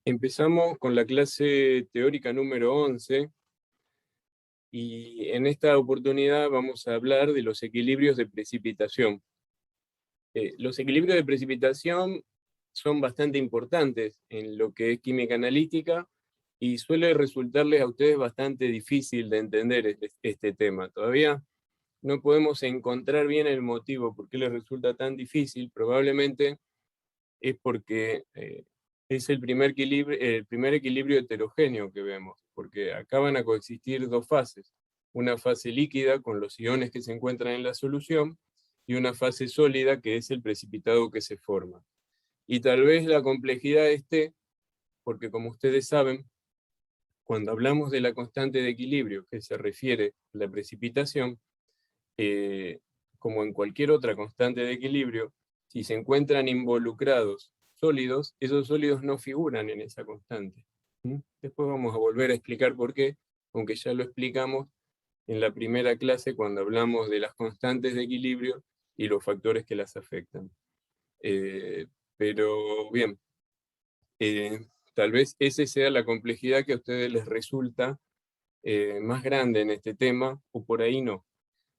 Empezamos con la clase teórica número 11 y en esta oportunidad vamos a hablar de los equilibrios de precipitación. Los equilibrios de precipitación son bastante importantes en lo que es química analítica y suele resultarles a ustedes bastante difícil de entender este tema. Todavía no podemos encontrar bien el motivo por qué les resulta tan difícil. Probablemente es porque es el primer equilibrio heterogéneo que vemos, porque acá van a coexistir dos fases, una fase líquida con los iones que se encuentran en la solución y una fase sólida que es el precipitado que se forma. Y tal vez la complejidad esté, porque como ustedes saben, cuando hablamos de la constante de equilibrio que se refiere a la precipitación, como en cualquier otra constante de equilibrio, si se encuentran involucrados sólidos, esos sólidos no figuran en esa constante. Después vamos a volver a explicar por qué, aunque ya lo explicamos en la primera clase cuando hablamos de las constantes de equilibrio y los factores que las afectan. Pero bien, tal vez esa sea la complejidad que a ustedes les resulta más grande en este tema, o por ahí no.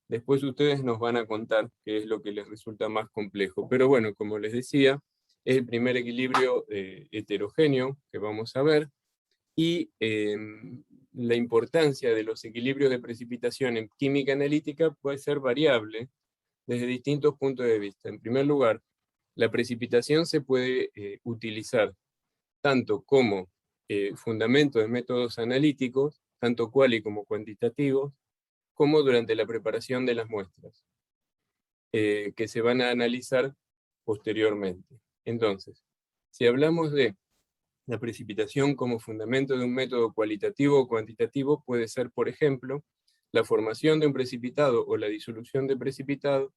Después ustedes nos van a contar qué es lo que les resulta más complejo. Pero bueno, como les decía, es el primer equilibrio heterogéneo que vamos a ver, y la importancia de los equilibrios de precipitación en química analítica puede ser variable desde distintos puntos de vista. En primer lugar, la precipitación se puede utilizar tanto como fundamento de métodos analíticos, tanto cuali como cuantitativos, como durante la preparación de las muestras, que se van a analizar posteriormente. Entonces, si hablamos de la precipitación como fundamento de un método cualitativo o cuantitativo, puede ser, por ejemplo, la formación de un precipitado o la disolución de precipitado.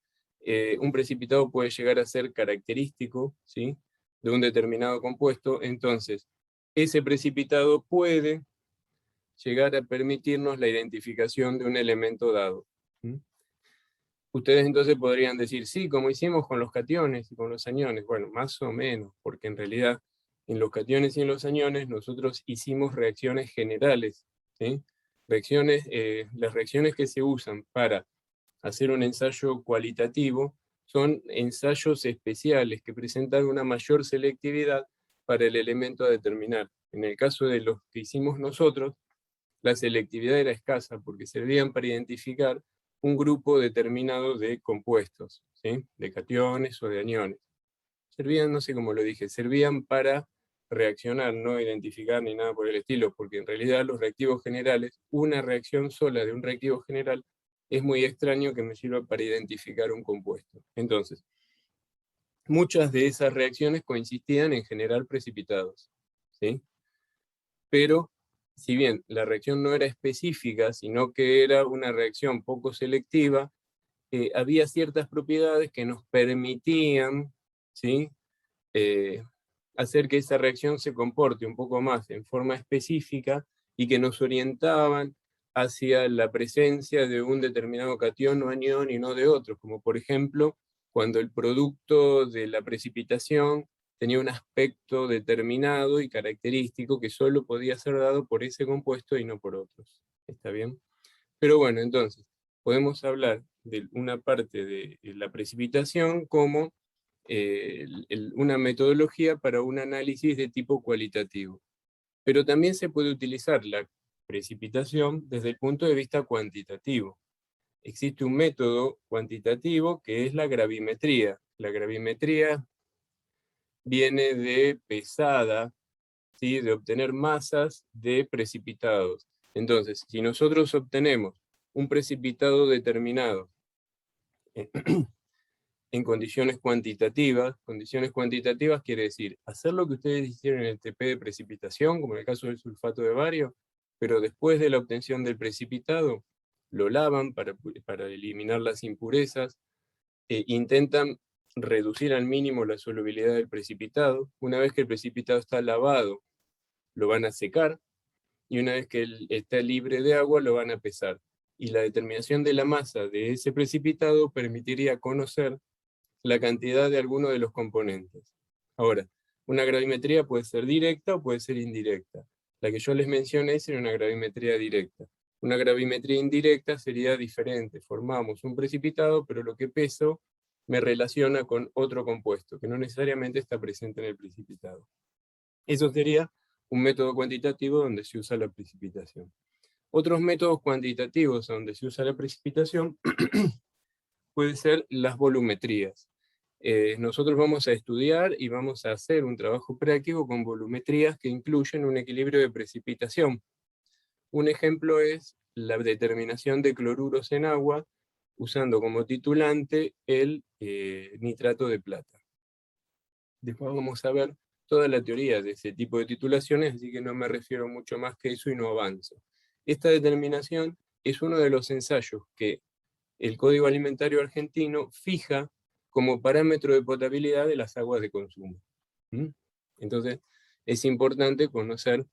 Un precipitado puede llegar a ser característico, ¿sí?, de un determinado compuesto. Entonces, ese precipitado puede llegar a permitirnos la identificación de un elemento dado. Ustedes entonces podrían decir, sí, como hicimos con los cationes y con los aniones. Bueno, más o menos, porque en realidad en los cationes y en los aniones nosotros hicimos reacciones generales, ¿sí? Las reacciones que se usan para hacer un ensayo cualitativo son ensayos especiales que presentan una mayor selectividad para el elemento a determinar. En el caso de los que hicimos nosotros, la selectividad era escasa porque servían para identificar un grupo determinado de compuestos, ¿sí?, de cationes o de aniones. Servían, no sé cómo lo dije, servían para reaccionar, no identificar ni nada por el estilo, porque en realidad los reactivos generales, una reacción sola de un reactivo general, es muy extraño que me sirva para identificar un compuesto. Entonces, muchas de esas reacciones coincidían en generar precipitados, ¿sí? Pero si bien la reacción no era específica, sino que era una reacción poco selectiva, había ciertas propiedades que nos permitían, ¿sí?, hacer que esa reacción se comporte un poco más en forma específica y que nos orientaban hacia la presencia de un determinado catión o anión y no de otros, como por ejemplo cuando el producto de la precipitación tenía un aspecto determinado y característico que solo podía ser dado por ese compuesto y no por otros. ¿Está bien? Pero bueno, entonces, podemos hablar de una parte de la precipitación como una metodología para un análisis de tipo cualitativo. Pero también se puede utilizar la precipitación desde el punto de vista cuantitativo. Existe un método cuantitativo que es la gravimetría. La gravimetría viene de pesada, ¿sí?, de obtener masas de precipitados. Entonces, si nosotros obtenemos un precipitado determinado en condiciones cuantitativas quiere decir hacer lo que ustedes hicieron en el TP de precipitación, como en el caso del sulfato de bario, pero después de la obtención del precipitado, lo lavan para eliminar las impurezas, intentan reducir al mínimo la solubilidad del precipitado. Una vez que el precipitado está lavado, lo van a secar, y una vez que está libre de agua, lo van a pesar. Y la determinación de la masa de ese precipitado permitiría conocer la cantidad de alguno de los componentes. Ahora, Una gravimetría puede ser directa o puede ser indirecta. La que yo les mencioné sería una gravimetría directa. Una gravimetría indirecta sería diferente. Formamos un precipitado, pero lo que peso me relaciona con otro compuesto, que no necesariamente está presente en el precipitado. Eso sería un método cuantitativo donde se usa la precipitación. Otros métodos cuantitativos donde se usa la precipitación pueden ser las volumetrías. Nosotros vamos a estudiar y vamos a hacer un trabajo práctico con volumetrías que incluyen un equilibrio de precipitación. Un ejemplo es la determinación de cloruros en agua usando como titulante el nitrato de plata. Después vamos a ver toda la teoría de ese tipo de titulaciones, así que no me refiero mucho más que eso y no avanzo. Esta determinación es uno de los ensayos que el Código Alimentario Argentino fija como parámetro de potabilidad de las aguas de consumo. Entonces, es importante conocer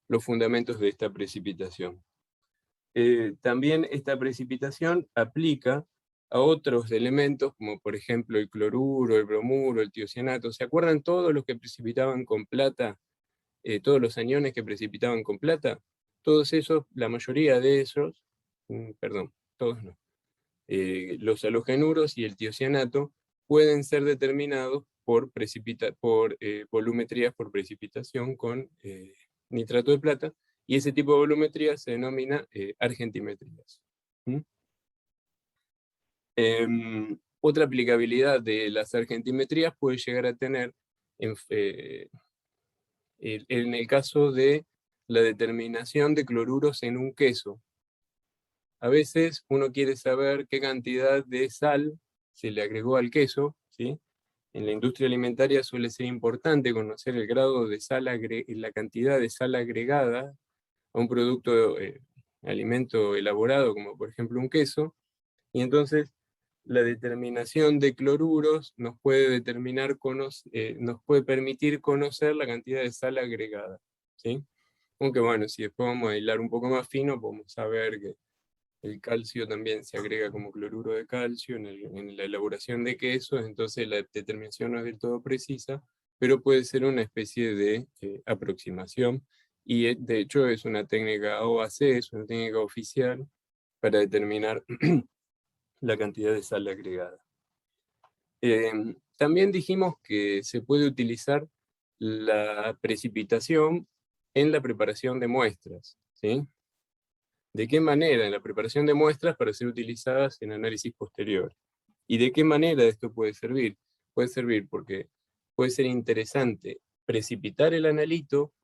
los fundamentos de esta precipitación. También esta precipitación aplica a otros elementos, como por ejemplo el cloruro, el bromuro, el tiocianato. ¿Se acuerdan todos los que precipitaban con plata? Todos los aniones que precipitaban con plata. Todos esos, la mayoría de esos, perdón, todos no. Los halogenuros y el tiocianato pueden ser determinados por volumetrías por precipitación con nitrato de plata, y ese tipo de volumetría se denomina argentimetrías. Otra aplicabilidad de las argentimetrías puede llegar a tener en el caso de la determinación de cloruros en un queso. A veces uno quiere saber qué cantidad de sal se le agregó al queso, ¿sí? En la industria alimentaria suele ser importante conocer el grado de sal, la cantidad de sal agregada a un producto, alimento elaborado, como por ejemplo un queso, y entonces la determinación de cloruros nos puede permitir conocer la cantidad de sal agregada, ¿sí? Aunque bueno, si después vamos a hilar un poco más fino, podemos saber que el calcio también se agrega como cloruro de calcio en la elaboración de quesos, entonces la determinación no es del todo precisa, pero puede ser una especie de aproximación, y de hecho es una técnica OAC, es una técnica oficial para determinar la cantidad de sal agregada. También dijimos que se puede utilizar la precipitación en la preparación de muestras, ¿sí? ¿De qué manera? En la preparación de muestras para ser utilizadas en análisis posterior. ¿Y de qué manera esto puede servir? Puede servir porque puede ser interesante precipitar el analito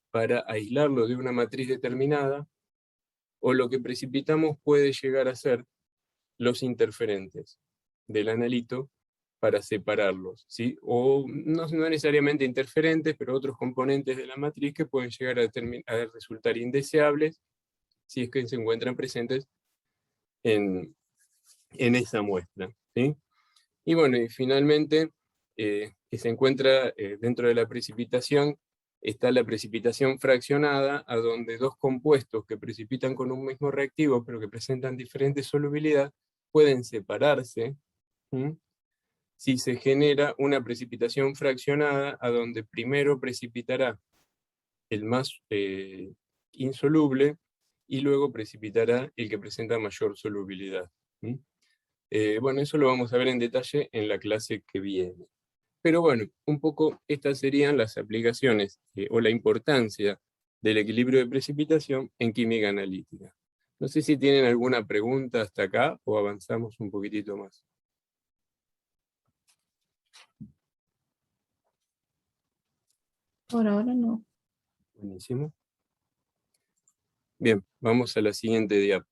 para aislarlo de una matriz determinada, o lo que precipitamos puede llegar a ser los interferentes del analito para separarlos, ¿sí? O no necesariamente interferentes, pero otros componentes de la matriz que pueden llegar a resultar indeseables si es que se encuentran presentes en esa muestra, ¿sí? Y bueno, y finalmente, que se encuentra dentro de la precipitación, está la precipitación fraccionada, a donde dos compuestos que precipitan con un mismo reactivo, pero que presentan diferente solubilidad, pueden separarse, ¿sí? Si se genera una precipitación fraccionada, a donde primero precipitará el más insoluble, y luego precipitará el que presenta mayor solubilidad. Bueno, eso lo vamos a ver en detalle en la clase que viene. Pero bueno, un poco estas serían las aplicaciones o la importancia del equilibrio de precipitación en química analítica. No sé si tienen alguna pregunta hasta acá o avanzamos un poquitito más. Por ahora no. Buenísimo. Bien, vamos a la siguiente diapo.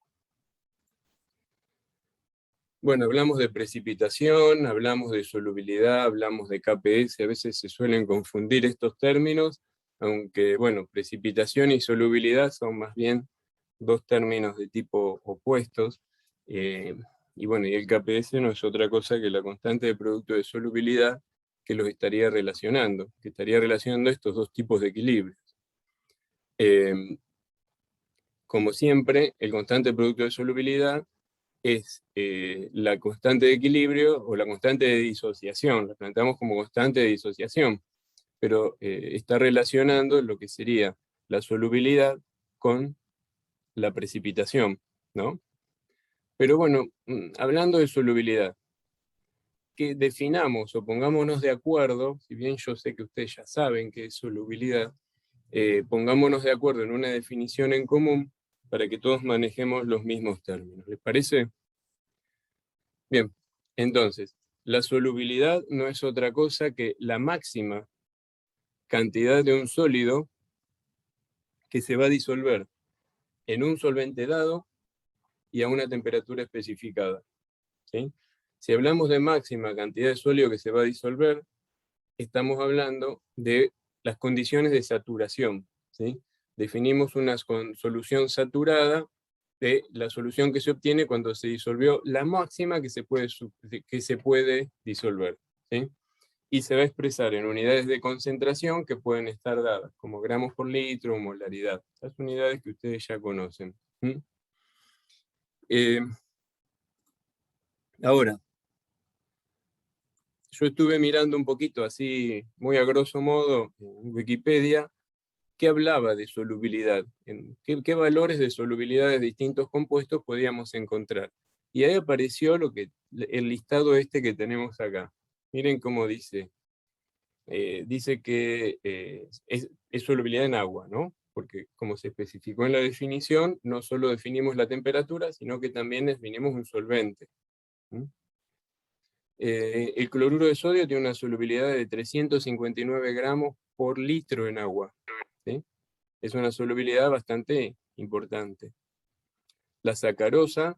Bueno, hablamos de precipitación, hablamos de solubilidad, hablamos de KPS, a veces se suelen confundir estos términos, aunque, bueno, precipitación y solubilidad son más bien dos términos de tipo opuestos, y bueno, y el KPS no es otra cosa que la constante de producto de solubilidad que los estaría relacionando, estos dos tipos de equilibrios. Como siempre, el constante de producto de solubilidad es la constante de equilibrio o la constante de disociación. La planteamos como constante de disociación, pero está relacionando lo que sería la solubilidad con la precipitación, ¿no? Pero bueno, hablando de solubilidad, que definamos o pongámonos de acuerdo, si bien yo sé que ustedes ya saben qué es solubilidad, pongámonos de acuerdo en una definición en común para que todos manejemos los mismos términos. ¿Les parece? Bien, entonces, la solubilidad no es otra cosa que la máxima cantidad de un sólido que se va a disolver en un solvente dado y a una temperatura especificada, ¿sí? Si hablamos de máxima cantidad de sólido que se va a disolver, estamos hablando de las condiciones de saturación, ¿sí? Definimos una solución saturada de la solución que se obtiene cuando se disolvió la máxima que se puede disolver, ¿sí? Y se va a expresar en unidades de concentración que pueden estar dadas, como gramos por litro o molaridad. Las unidades que ustedes ya conocen. Ahora, yo estuve mirando un poquito así, muy a grosso modo, en Wikipedia, que hablaba de solubilidad, qué valores de solubilidad de distintos compuestos podíamos encontrar. Y ahí apareció el listado este que tenemos acá. Miren cómo dice. Dice que es solubilidad en agua, ¿no? Porque como se especificó en la definición, no solo definimos la temperatura, sino que también definimos un solvente. El cloruro de sodio tiene una solubilidad de 359 gramos por litro en agua, ¿sí? Es una solubilidad bastante importante. La sacarosa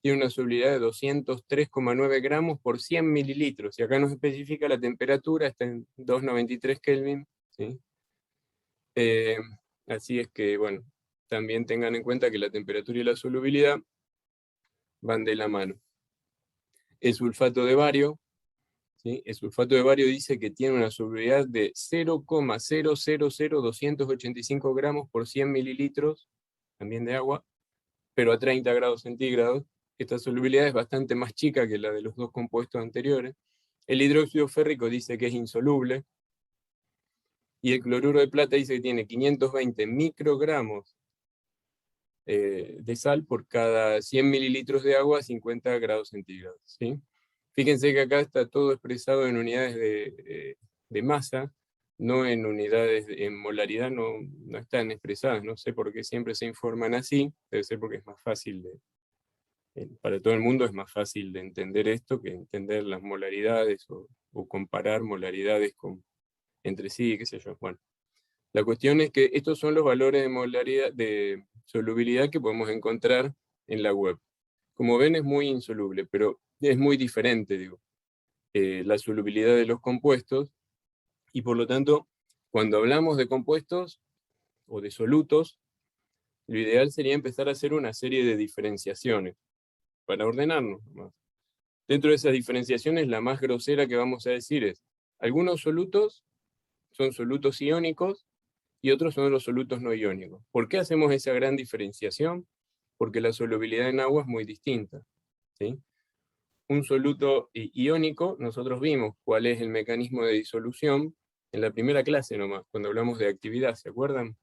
tiene una solubilidad de 203,9 gramos por 100 mililitros, y acá nos especifica la temperatura, está en 293 Kelvin, ¿sí? Así es que, bueno, también tengan en cuenta que la temperatura y la solubilidad van de la mano. El sulfato de bario, ¿sí? El sulfato de bario dice que tiene una solubilidad de 0,000285 gramos por 100 mililitros, también de agua, pero a 30 grados centígrados. Esta solubilidad es bastante más chica que la de los dos compuestos anteriores. El hidróxido férrico dice que es insoluble, y el cloruro de plata dice que tiene 520 microgramos de sal por cada 100 mililitros de agua a 50 grados centígrados, ¿sí? Fíjense que acá está todo expresado en unidades de masa, no en unidades, en molaridad no están expresadas, no sé por qué siempre se informan así, debe ser porque es más fácil para todo el mundo es más fácil de entender esto que entender las molaridades o comparar molaridades entre sí, qué sé yo. Bueno, la cuestión es que estos son los valores de molaridad, de solubilidad que podemos encontrar en la web. Como ven, es muy insoluble, pero es muy diferente, digo, la solubilidad de los compuestos, y por lo tanto, cuando hablamos de compuestos o de solutos, lo ideal sería empezar a hacer una serie de diferenciaciones para ordenarnos más. Dentro de esas diferenciaciones, la más grosera que vamos a decir es, algunos solutos son solutos iónicos y otros son los solutos no iónicos. ¿Por qué hacemos esa gran diferenciación? Porque la solubilidad en agua es muy distinta, ¿sí? Un soluto iónico, nosotros vimos cuál es el mecanismo de disolución en la primera clase nomás, cuando hablamos de actividad, ¿se acuerdan?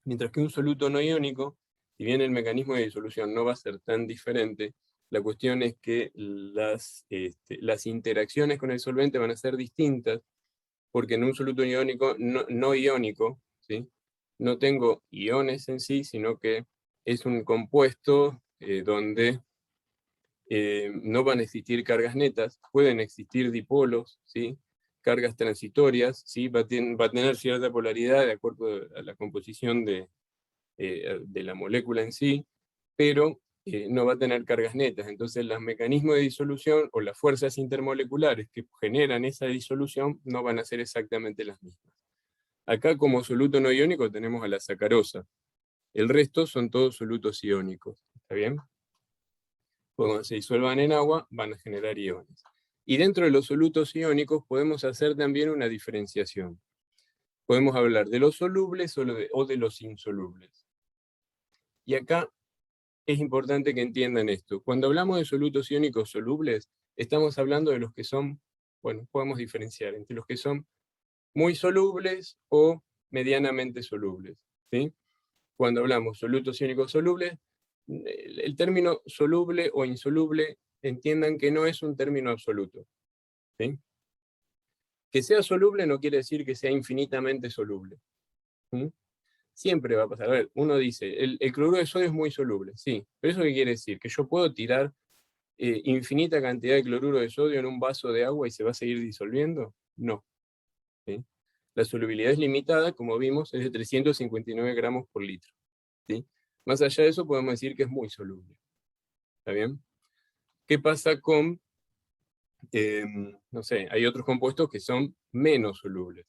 Mientras que un soluto no iónico, si bien el mecanismo de disolución no va a ser tan diferente, la cuestión es que las interacciones con el solvente van a ser distintas, porque en un soluto iónico no iónico, ¿sí? No tengo iones en sí, sino que es un compuesto donde no van a existir cargas netas, pueden existir dipolos, ¿sí? Cargas transitorias, ¿sí? Va a tener cierta polaridad de acuerdo a la composición de la molécula en sí, pero no va a tener cargas netas. Entonces los mecanismos de disolución o las fuerzas intermoleculares que generan esa disolución no van a ser exactamente las mismas. Acá como soluto no iónico tenemos a la sacarosa. El resto son todos solutos iónicos. ¿Está bien? Cuando se disuelvan en agua van a generar iones. Y dentro de los solutos iónicos podemos hacer también una diferenciación. Podemos hablar de los solubles o de los insolubles. Y acá es importante que entiendan esto. Cuando hablamos de solutos iónicos solubles, estamos hablando de los que son, bueno, podemos diferenciar entre los que son muy solubles o medianamente solubles, ¿sí? Cuando hablamos solutos iónicos solubles, el término soluble o insoluble, entiendan que no es un término absoluto, ¿sí? Que sea soluble no quiere decir que sea infinitamente soluble. ¿Sí? Siempre va a pasar. A ver, uno dice, el cloruro de sodio es muy soluble, sí, pero ¿eso qué quiere decir? ¿Que yo puedo tirar infinita cantidad de cloruro de sodio en un vaso de agua y se va a seguir disolviendo? No. ¿Sí? La solubilidad es limitada, como vimos, es de 359 gramos por litro. ¿Sí? Más allá de eso podemos decir que es muy soluble. ¿Está bien? ¿Qué pasa con, no sé, hay otros compuestos que son menos solubles,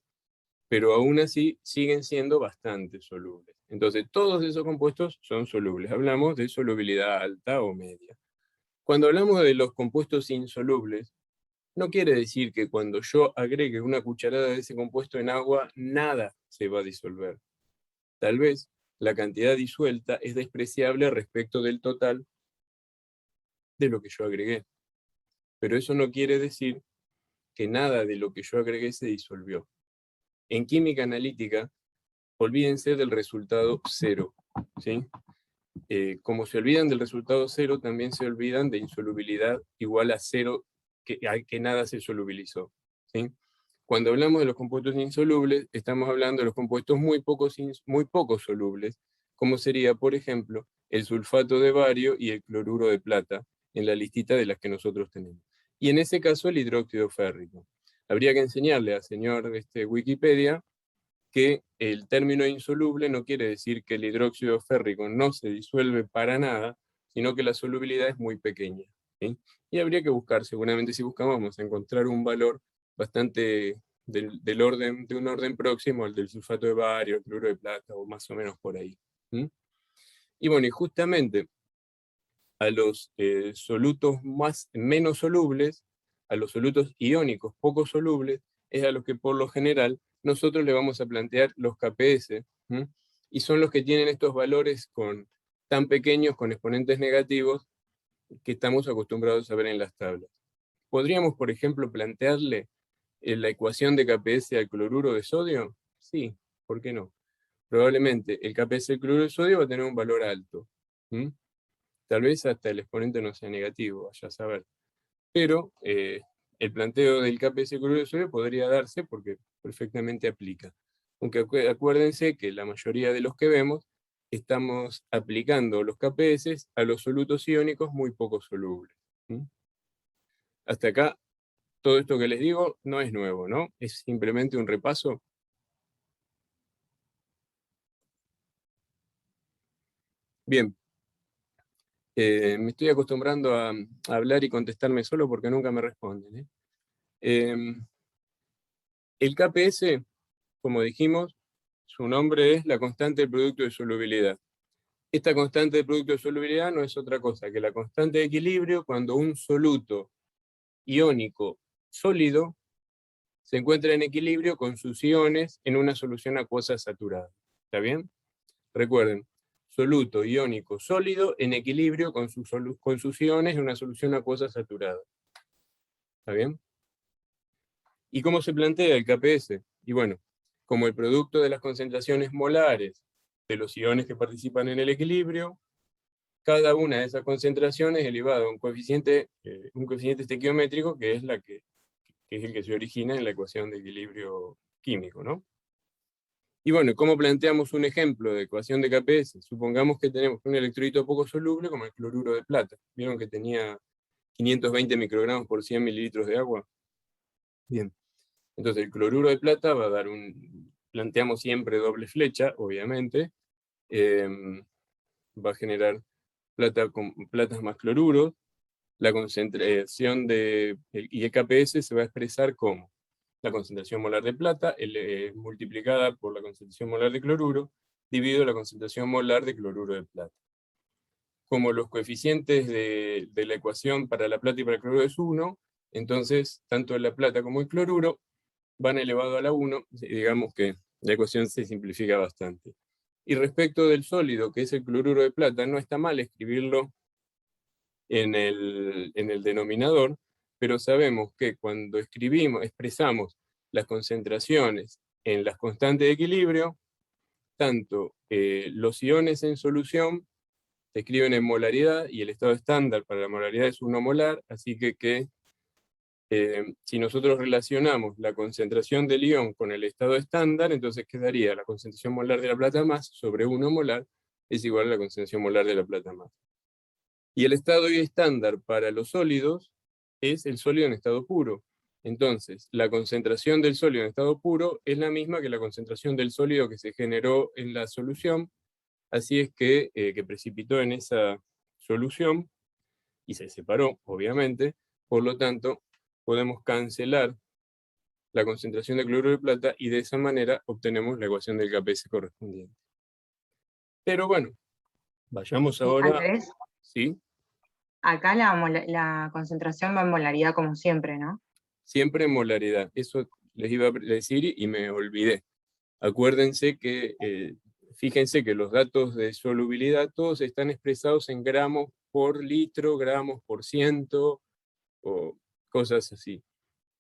pero aún así siguen siendo bastante solubles? Entonces, todos esos compuestos son solubles. Hablamos de solubilidad alta o media. Cuando hablamos de los compuestos insolubles, no quiere decir que cuando yo agregue una cucharada de ese compuesto en agua, nada se va a disolver. Tal vez la cantidad disuelta es despreciable respecto del total de lo que yo agregué. Pero eso no quiere decir que nada de lo que yo agregué se disolvió. En química analítica, olvídense del resultado cero, ¿sí? Como se olvidan del resultado cero, también se olvidan de insolubilidad igual a cero, que nada se solubilizó, ¿sí? Cuando hablamos de los compuestos insolubles, estamos hablando de los compuestos muy poco solubles, como sería, por ejemplo, el sulfato de bario y el cloruro de plata, en la listita de las que nosotros tenemos. Y en ese caso, el hidróxido férrico. Habría que enseñarle al señor Wikipedia que el término insoluble no quiere decir que el hidróxido férrico no se disuelve para nada, sino que la solubilidad es muy pequeña, ¿sí? Y habría que buscar, seguramente si buscamos, vamos a encontrar un valor bastante de un orden próximo al del sulfato de bario, el cloruro de plata, o más o menos por ahí. ¿Sí? Y bueno, y justamente a los solutos menos solubles, a los solutos iónicos poco solubles, es a los que por lo general nosotros le vamos a plantear los KPS, ¿sí? Y son los que tienen estos valores tan pequeños, con exponentes negativos, que estamos acostumbrados a ver en las tablas. ¿Podríamos, por ejemplo, plantearle la ecuación de KPS al cloruro de sodio? Sí, ¿por qué no? Probablemente el KPS del cloruro de sodio va a tener un valor alto. ¿Sí? Tal vez hasta el exponente no sea negativo, vaya a saber. Pero el planteo del KPS cloruro de sodio podría darse porque perfectamente aplica. Aunque acuérdense que la mayoría de los que vemos estamos aplicando los KPS a los solutos iónicos muy poco solubles. ¿Sí? Hasta acá, todo esto que les digo no es nuevo, ¿no? Es simplemente un repaso. Bien, me estoy acostumbrando a hablar y contestarme solo porque nunca me responden. El KPS, como dijimos, su nombre es la constante del producto de solubilidad. Esta constante del producto de solubilidad no es otra cosa que la constante de equilibrio cuando un soluto iónico sólido se encuentra en equilibrio con sus iones en una solución acuosa saturada. ¿Está bien? Recuerden, soluto iónico sólido en equilibrio con sus iones en una solución acuosa saturada. ¿Está bien? ¿Y cómo se plantea el KPS? Y bueno, como el producto de las concentraciones molares de los iones que participan en el equilibrio, cada una de esas concentraciones es elevado a un coeficiente estequiométrico que es el que se origina en la ecuación de equilibrio químico, ¿no? Y bueno, ¿cómo planteamos un ejemplo de ecuación de KPS? Supongamos que tenemos un electrolito poco soluble como el cloruro de plata. ¿Vieron que tenía 520 microgramos por 100 mililitros de agua? Bien. Entonces el cloruro de plata va a dar planteamos siempre doble flecha, obviamente, va a generar platas más cloruros, la concentración y el KPS se va a expresar como la concentración molar de plata multiplicada por la concentración molar de cloruro, dividido la concentración molar de cloruro de plata. Como los coeficientes de la ecuación para la plata y para el cloruro es 1, entonces tanto la plata como el cloruro van elevado a la 1, digamos que la ecuación se simplifica bastante. Y respecto del sólido, que es el cloruro de plata, no está mal escribirlo en el denominador, pero sabemos que cuando expresamos las concentraciones en las constantes de equilibrio, tanto los iones en solución se escriben en molaridad y el estado estándar para la molaridad es 1 molar, así que si nosotros relacionamos la concentración del ion con el estado estándar, entonces quedaría la concentración molar de la plata más sobre 1 molar es igual a la concentración molar de la plata más. Y el estado estándar para los sólidos es el sólido en estado puro. Entonces, la concentración del sólido en estado puro es la misma que la concentración del sólido que se generó en la solución, así es que precipitó en esa solución y se separó, obviamente, por lo tanto, podemos cancelar la concentración de cloruro de plata y de esa manera obtenemos la ecuación del KPS correspondiente. Pero bueno, vayamos ahora, Andrés, ¿sí? acá la concentración va en molaridad como siempre, ¿no? Siempre en molaridad. Eso les iba a decir y me olvidé. Acuérdense que, fíjense que los datos de solubilidad todos están expresados en gramos por litro, gramos por ciento, o cosas así.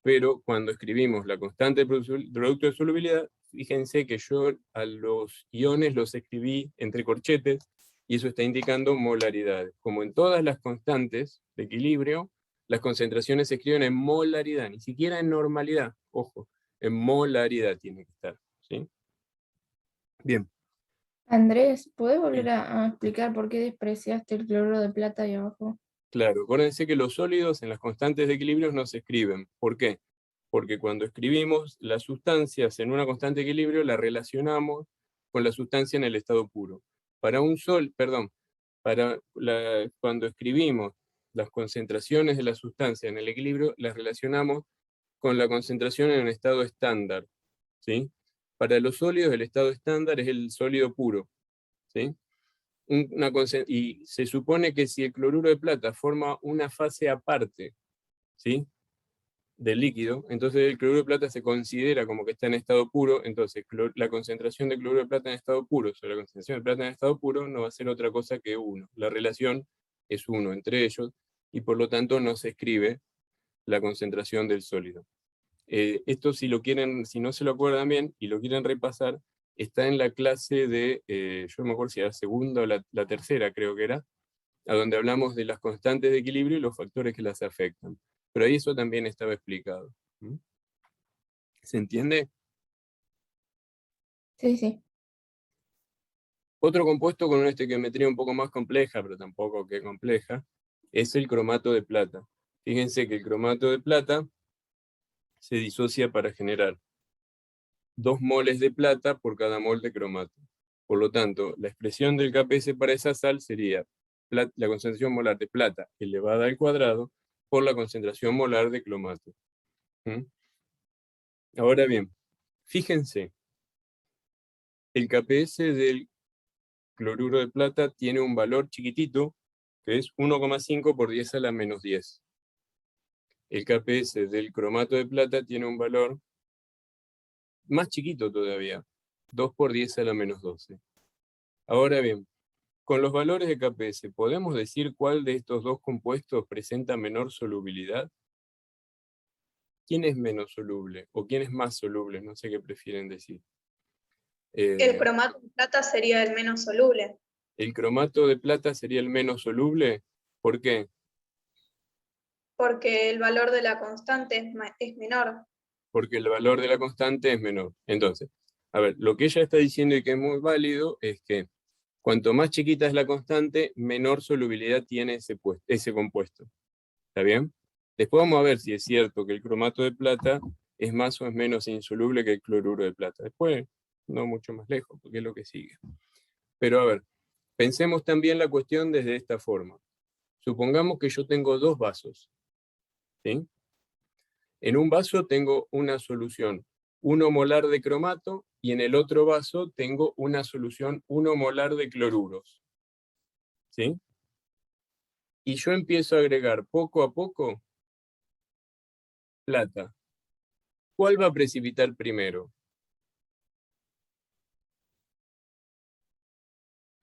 Pero cuando escribimos la constante de producto de solubilidad, fíjense que yo a los iones los escribí entre corchetes, y eso está indicando molaridades. Como en todas las constantes de equilibrio, las concentraciones se escriben en molaridad, ni siquiera en normalidad, ojo, en molaridad tiene que estar, ¿sí? Bien. Andrés, ¿puedes volver Sí. a explicar por qué despreciaste el cloruro de plata ahí abajo? Claro, acuérdense que los sólidos en las constantes de equilibrio no se escriben. ¿Por qué? Porque cuando escribimos las sustancias en una constante de equilibrio, la relacionamos con la sustancia en el estado puro. Cuando escribimos las concentraciones de la sustancia en el equilibrio, las relacionamos con la concentración en un estado estándar, ¿sí? Para los sólidos, el estado estándar es el sólido puro, ¿sí? Y se supone que si el cloruro de plata forma una fase aparte, ¿sí?, del líquido, entonces el cloruro de plata se considera como que está en estado puro, entonces la concentración de cloruro de plata en estado puro sobre la concentración de plata en estado puro no va a ser otra cosa que 1. La relación es 1 entre ellos, y por lo tanto no se escribe la concentración del sólido. Esto si no se lo acuerdan bien y lo quieren repasar, está en la clase de, yo no me acuerdo si era la segunda o la tercera, creo que era, a donde hablamos de las constantes de equilibrio y los factores que las afectan. Pero ahí eso también estaba explicado. ¿Mm? ¿Se entiende? Sí, sí. Otro compuesto con una estequiometría un poco más compleja, pero tampoco que compleja, es el cromato de plata. Fíjense que el cromato de plata se disocia para generar 2 moles de plata por cada mol de cromato. Por lo tanto, la expresión del KPS para esa sal sería la concentración molar de plata elevada al cuadrado por la concentración molar de cromato. ¿Mm? Ahora bien, fíjense, el KPS del cloruro de plata tiene un valor chiquitito, que es 1,5 por 10 a la menos 10. El KPS del cromato de plata tiene un valor más chiquito todavía, 2 por 10 a la menos 12. Ahora bien, con los valores de KPS, ¿podemos decir cuál de estos dos compuestos presenta menor solubilidad? ¿Quién es menos soluble o quién es más soluble? No sé qué prefieren decir. El cromato de plata sería el menos soluble. El cromato de plata sería el menos soluble. ¿Por qué? Porque el valor de la constante es menor. Porque el valor de la constante es menor. Entonces, a ver, lo que ella está diciendo y que es muy válido es que cuanto más chiquita es la constante, menor solubilidad tiene ese compuesto. ¿Está bien? Después vamos a ver si es cierto que el cromato de plata es más o es menos insoluble que el cloruro de plata. Después, no mucho más lejos, porque es lo que sigue. Pero a ver, pensemos también la cuestión desde esta forma. Supongamos que yo tengo 2 vasos, ¿sí? En un vaso tengo una solución 1 molar de cromato y en el otro vaso tengo una solución 1 molar de cloruros, ¿sí? Y yo empiezo a agregar poco a poco plata. ¿Cuál va a precipitar primero?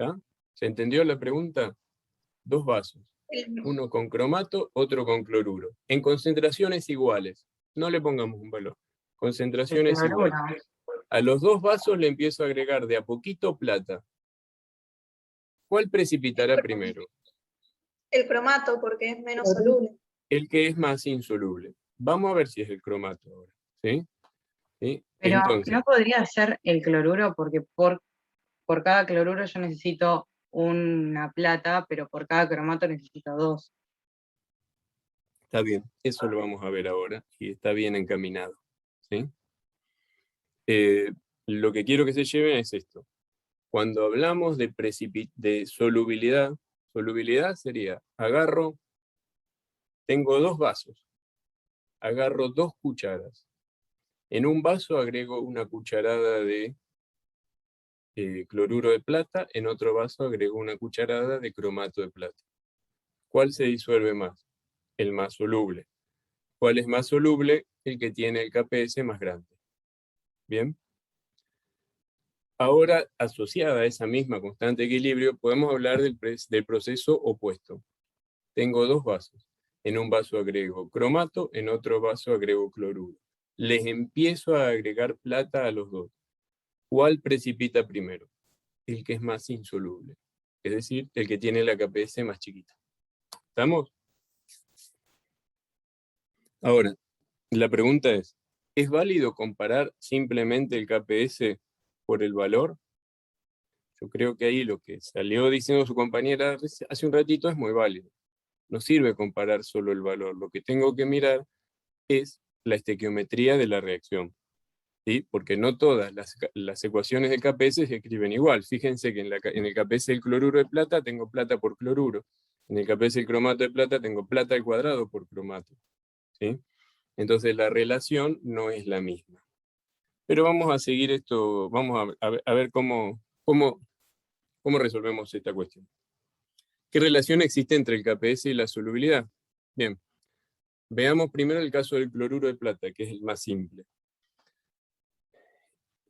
¿Está? ¿Se entendió la pregunta? 2 vasos, El- uno con cromato, otro con cloruro, en concentraciones iguales. No le pongamos un valor. El Concentraciones cloruro. iguales. A los 2 vasos le empiezo a agregar de a poquito plata. ¿Cuál precipitará primero? El cromato, porque es menos soluble. El que es más insoluble. Vamos a ver si es el cromato ahora. ¿Sí? ¿Sí? Pero Entonces, no podría ser el cloruro porque por cada cloruro yo necesito una plata, pero por cada cromato necesito 2. está bien. Eso lo vamos a ver ahora y está bien encaminado. ¿Sí? Lo que quiero que se lleven es esto. Cuando hablamos de solubilidad, solubilidad sería, tengo 2 vasos, agarro 2 cucharas. En un vaso agrego una cucharada de cloruro de plata, en otro vaso agrego una cucharada de cromato de plata. ¿Cuál se disuelve más? El más soluble. ¿Cuál es más soluble? El que tiene el KPS más grande. ¿Bien? Ahora, asociada a esa misma constante de equilibrio, podemos hablar del proceso opuesto. Tengo 2 vasos. En un vaso agrego cromato, en otro vaso agrego cloruro. Les empiezo a agregar plata a los 2. ¿Cuál precipita primero? El que es más insoluble. Es decir, el que tiene la KPS más chiquita. ¿Estamos? Ahora, la pregunta ¿es válido comparar simplemente el KPS por el valor? Yo creo que ahí lo que salió diciendo su compañera hace un ratito es muy válido. No sirve comparar solo el valor. Lo que tengo que mirar es la estequiometría de la reacción. ¿Sí? Porque no todas las ecuaciones de KPS se escriben igual. Fíjense que en el KPS del cloruro de plata tengo plata por cloruro. En el KPS del cromato de plata tengo plata al cuadrado por cromato. ¿Sí? Entonces la relación no es la misma. Pero vamos a seguir esto, vamos a ver cómo resolvemos esta cuestión. ¿Qué relación existe entre el KPS y la solubilidad? Bien, veamos primero el caso del cloruro de plata, que es el más simple.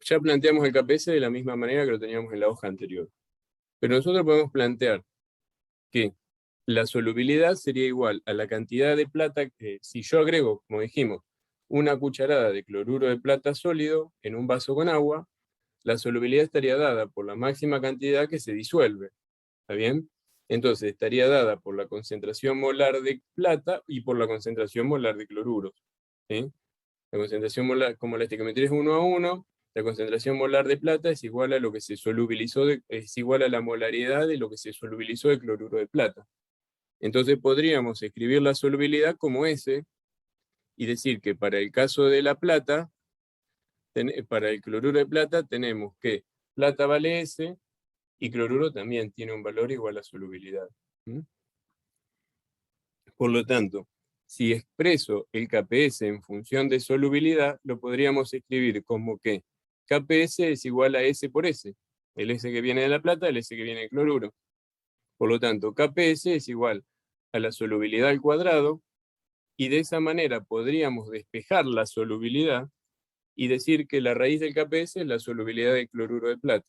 Ya planteamos el KPS de la misma manera que lo teníamos en la hoja anterior. Pero nosotros podemos plantear que la solubilidad sería igual a la cantidad de plata que, si yo agrego, como dijimos, una cucharada de cloruro de plata sólido en un vaso con agua, la solubilidad estaría dada por la máxima cantidad que se disuelve. ¿Está bien? Entonces estaría dada por la concentración molar de plata y por la concentración molar de cloruro. ¿Sí? La concentración molar, como la estequiometría es 1 a 1, la concentración molar de plata es igual a lo que se solubilizó, es igual a la molaridad de lo que se solubilizó de cloruro de plata. Entonces podríamos escribir la solubilidad como S y decir que para el caso de la plata, para el cloruro de plata tenemos que plata vale S y cloruro también tiene un valor igual a solubilidad. Por lo tanto, si expreso el KPS en función de solubilidad, lo podríamos escribir como que KPS es igual a S por S. El S que viene de la plata, el S que viene del cloruro. Por lo tanto, KPS es igual a la solubilidad al cuadrado, y de esa manera podríamos despejar la solubilidad y decir que la raíz del KPS es la solubilidad del cloruro de plata.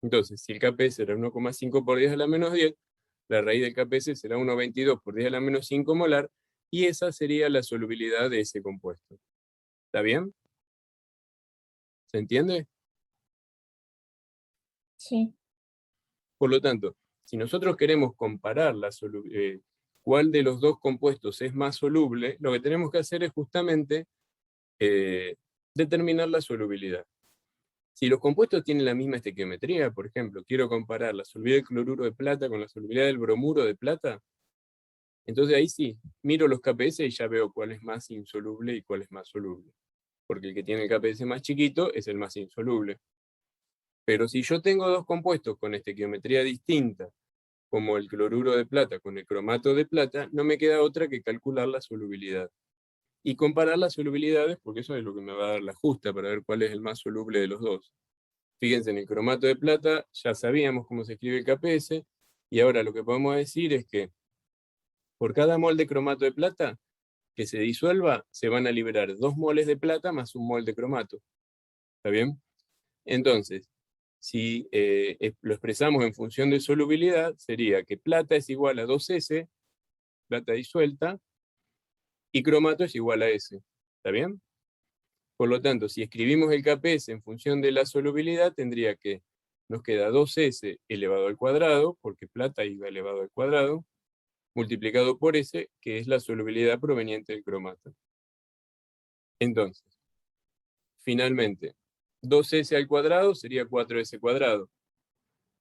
Entonces, si el KPS era 1,5 por 10 a la menos 10, la raíz del KPS será 1,22 por 10 a la menos 5 molar, y esa sería la solubilidad de ese compuesto. ¿Está bien? ¿Se entiende? Sí. Por lo tanto, si nosotros queremos comparar cuál de los dos compuestos es más soluble, lo que tenemos que hacer es justamente determinar la solubilidad. Si los compuestos tienen la misma estequiometría, por ejemplo, quiero comparar la solubilidad del cloruro de plata con la solubilidad del bromuro de plata, entonces ahí sí, miro los KPS y ya veo cuál es más insoluble y cuál es más soluble. Porque el que tiene el KPS más chiquito es el más insoluble. Pero si yo tengo dos compuestos con estequiometría distinta, como el cloruro de plata con el cromato de plata, no me queda otra que calcular la solubilidad. Y comparar las solubilidades, porque eso es lo que me va a dar la justa para ver cuál es el más soluble de los dos. Fíjense, en el cromato de plata ya sabíamos cómo se escribe el KPS, y ahora lo que podemos decir es que por cada mol de cromato de plata que se disuelva, se van a liberar 2 moles de plata más 1 mol de cromato. ¿Está bien? Entonces, si lo expresamos en función de solubilidad, sería que plata es igual a 2S, plata disuelta, y cromato es igual a S. ¿Está bien? Por lo tanto, si escribimos el KPS en función de la solubilidad, tendría que nos queda 2S elevado al cuadrado, porque plata iba elevado al cuadrado, multiplicado por S, que es la solubilidad proveniente del cromato. Entonces, finalmente, 2S al cuadrado sería 4S cuadrado.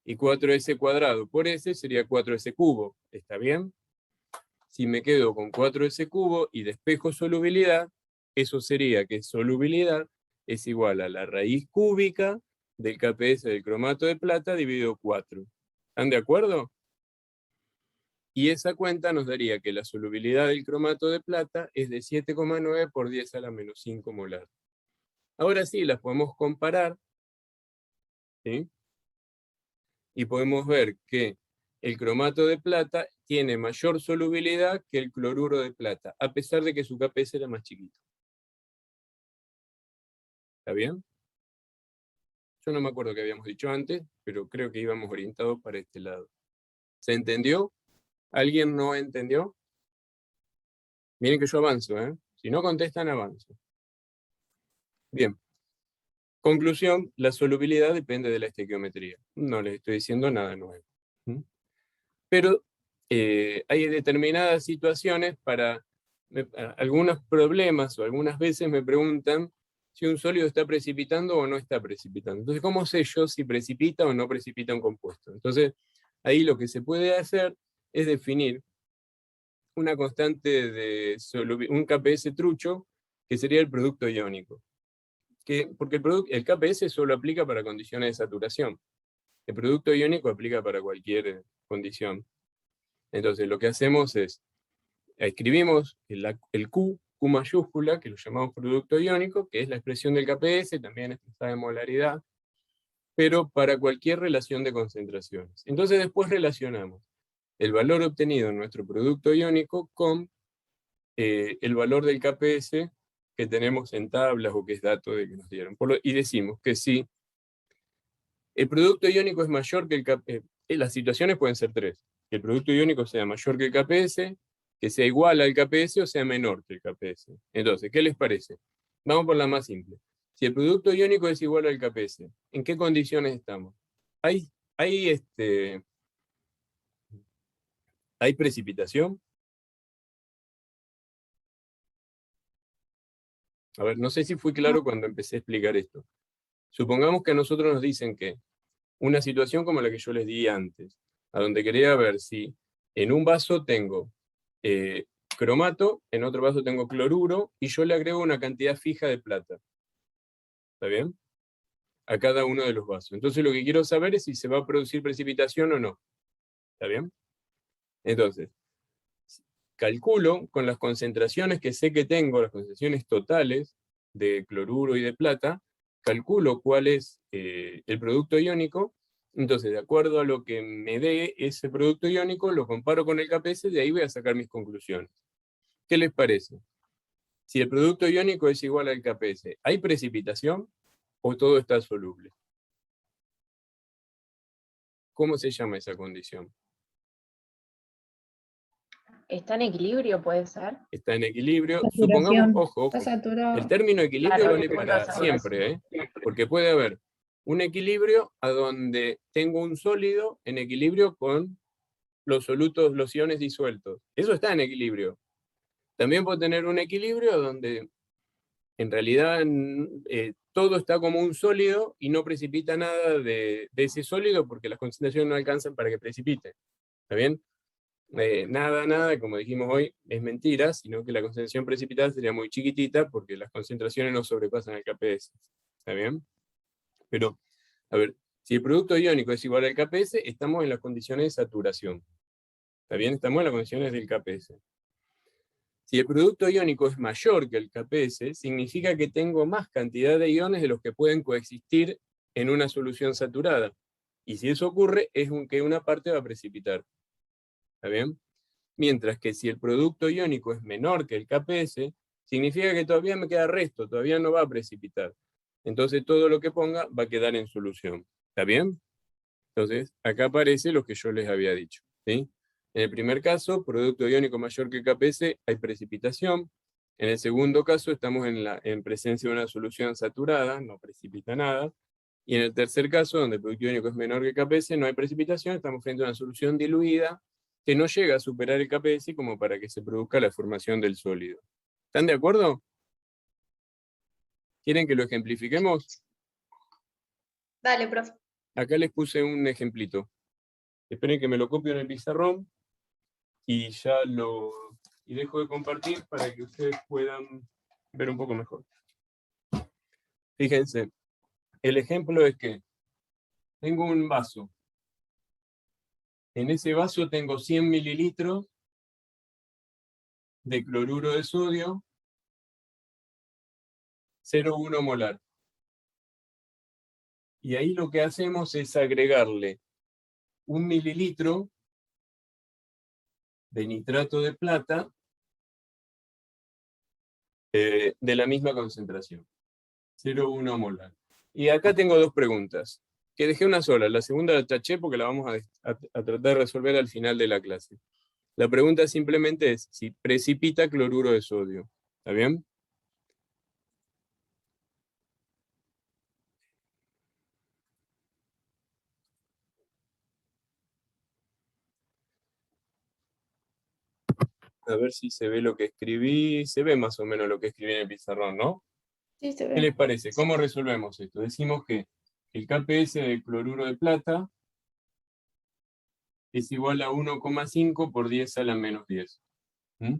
Y 4S cuadrado por S sería 4S cubo. ¿Está bien? Si me quedo con 4S cubo y despejo solubilidad, eso sería que solubilidad es igual a la raíz cúbica del KPS del cromato de plata dividido 4. ¿Están de acuerdo? Y esa cuenta nos daría que la solubilidad del cromato de plata es de 7,9 por 10 a la menos 5 molar. Ahora sí, las podemos comparar, ¿sí? Y podemos ver que el cromato de plata tiene mayor solubilidad que el cloruro de plata, a pesar de que su KPS era más chiquito. ¿Está bien? Yo no me acuerdo qué habíamos dicho antes, pero creo que íbamos orientados para este lado. ¿Se entendió? ¿Alguien no entendió? Miren que yo avanzo, ¿eh? Si no contestan, avanzo. Bien. Conclusión, la solubilidad depende de la estequiometría. No les estoy diciendo nada nuevo. Pero hay determinadas situaciones para algunos problemas, o algunas veces me preguntan si un sólido está precipitando o no está precipitando. Entonces, ¿cómo sé yo si precipita o no precipita un compuesto? Entonces, ahí lo que se puede hacer es definir una constante de un KPS trucho, que sería el producto iónico. Porque el KPS solo aplica para condiciones de saturación. El producto iónico aplica para cualquier condición. Entonces, lo que hacemos es, escribimos el Q mayúscula, que lo llamamos producto iónico, que es la expresión del KPS, también expresada en molaridad, pero para cualquier relación de concentraciones. Entonces, después relacionamos el valor obtenido en nuestro producto iónico con el valor del KPS que tenemos en tablas o que es dato de que nos dieron. Y decimos que si el producto iónico es mayor que el KPS, las situaciones pueden ser tres: que el producto iónico sea mayor que el KPS, que sea igual al KPS o sea menor que el KPS. Entonces, ¿qué les parece? Vamos por la más simple. Si el producto iónico es igual al KPS, ¿en qué condiciones estamos? ¿Hay precipitación? A ver, no sé si fui claro cuando empecé a explicar esto. Supongamos que a nosotros nos dicen que una situación como la que yo les di antes, a donde quería ver si en un vaso tengo cromato, en otro vaso tengo cloruro, y yo le agrego una cantidad fija de plata. ¿Está bien? A cada uno de los vasos. Entonces lo que quiero saber es si se va a producir precipitación o no. ¿Está bien? Entonces, calculo con las concentraciones que sé que tengo, las concentraciones totales de cloruro y de plata, calculo cuál es el producto iónico. Entonces, de acuerdo a lo que me dé ese producto iónico, lo comparo con el KPS, de ahí voy a sacar mis conclusiones. ¿Qué les parece? Si el producto iónico es igual al KPS, ¿hay precipitación o todo está soluble? ¿Cómo se llama esa condición? ¿Está en equilibrio, puede ser? Está en equilibrio. Saturación. Supongamos, ojo, Está saturado. el término equilibrio Claro, vale para siempre, porque puede haber un equilibrio a donde tengo un sólido en equilibrio con los solutos, los iones disueltos. Eso está en equilibrio. También puedo tener un equilibrio donde en realidad todo está como un sólido y no precipita nada de ese sólido porque las concentraciones no alcanzan para que precipite. ¿Está bien? Nada, como dijimos hoy, es mentira, sino que la concentración precipitada sería muy chiquitita porque las concentraciones no sobrepasan el KPS. ¿Está bien? Pero, a ver, si el producto iónico es igual al KPS, estamos en las condiciones de saturación. ¿Está bien? Estamos en las condiciones del KPS. Si el producto iónico es mayor que el KPS, significa que tengo más cantidad de iones de los que pueden coexistir en una solución saturada. Y si eso ocurre, es que una parte va a precipitar. ¿Está bien? Mientras que si el producto iónico es menor que el KPS, significa que todavía me queda resto, todavía no va a precipitar. Entonces todo lo que ponga va a quedar en solución. ¿Está bien? Entonces, acá aparece lo que yo les había dicho, ¿sí? En el primer caso, producto iónico mayor que el KPS, hay precipitación. En el segundo caso, estamos en presencia de una solución saturada, no precipita nada. Y en el tercer caso, donde el producto iónico es menor que el KPS, no hay precipitación, estamos frente a una solución diluida que no llega a superar el KPS como para que se produzca la formación del sólido. ¿Están de acuerdo? ¿Quieren que lo ejemplifiquemos? Dale, profe. Acá les puse un ejemplito. Esperen que me lo copio en el pizarrón y y dejo de compartir para que ustedes puedan ver un poco mejor. Fíjense, el ejemplo es que tengo un vaso. En ese vaso tengo 100 mililitros de cloruro de sodio, 0,1 molar. Y ahí lo que hacemos es agregarle 1 mililitro de nitrato de plata de la misma concentración, 0,1 molar. Y acá tengo dos preguntas, que dejé una sola, la segunda la taché porque la vamos a tratar de resolver al final de la clase. La pregunta simplemente es si precipita cloruro de sodio. ¿Está bien? A ver si se ve lo que escribí. Se ve más o menos lo que escribí en el pizarrón, ¿no? Sí, se ¿Qué ve. les parece? ¿Cómo resolvemos esto? Decimos que el KPS del cloruro de plata es igual a 1,5 por 10 a la menos 10. ¿Mm?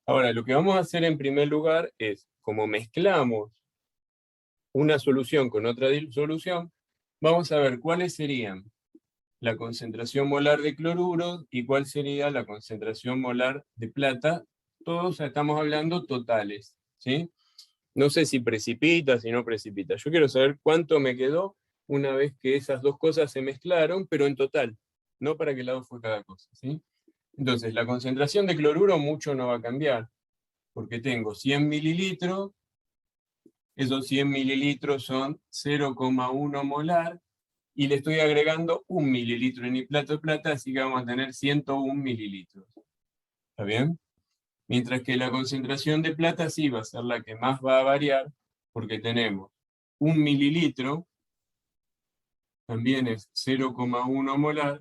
Ahora, lo que vamos a hacer en primer lugar es, como mezclamos una solución con otra solución, vamos a ver cuáles serían la concentración molar de cloruro y cuál sería la concentración molar de plata. Todos estamos hablando totales, ¿sí? No sé si precipita, si no precipita. Yo quiero saber cuánto me quedó una vez que esas dos cosas se mezclaron, pero en total, no para qué lado fue cada cosa, ¿sí? Entonces, la concentración de cloruro mucho no va a cambiar, porque tengo 100 mililitros, esos 100 mililitros son 0,1 molar, y le estoy agregando 1 mililitro de nitrato de plata, así que vamos a tener 101 mililitros. ¿Está bien? Mientras que la concentración de plata sí va a ser la que más va a variar, porque tenemos 1 mililitro, también es 0,1 molar,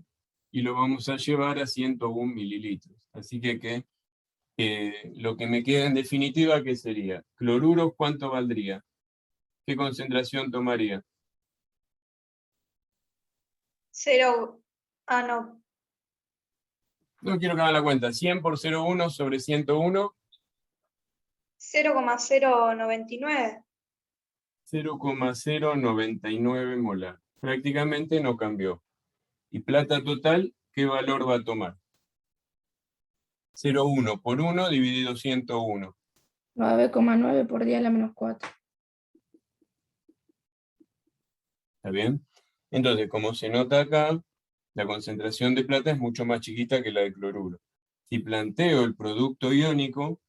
y lo vamos a llevar a 101 mililitros. Así que lo que me queda en definitiva, ¿qué sería? Cloruros, ¿cuánto valdría? ¿Qué concentración tomaría? 0. Ah, no. No quiero que hagan la cuenta. 100 por 0,1 sobre 101, 0,099. 0,099 molar. Prácticamente no cambió. Y plata total, ¿qué valor va a tomar? 0,1 por 1 dividido 101. 9,9 por 10 a la menos 4. ¿Está bien? Entonces, como se nota acá, la concentración de plata es mucho más chiquita que la de cloruro. Si planteo el producto iónico,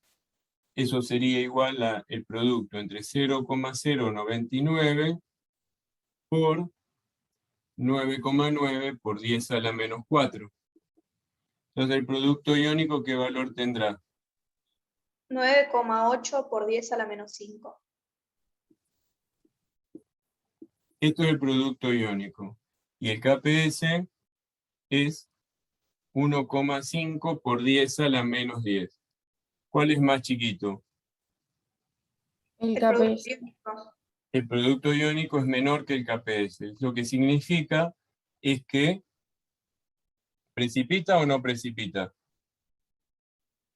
eso sería igual a el producto entre 0,099 por 9,9 por 10 a la menos 4. Entonces, el producto iónico, ¿qué valor tendrá? 9,8 por 10 a la menos 5. Esto es el producto iónico. Y el KPS es 1,5 por 10 a la menos 10. ¿Cuál es más chiquito? El El producto KPS. iónico. El producto iónico es menor que el KPS. Lo que significa es que ¿precipita o no precipita?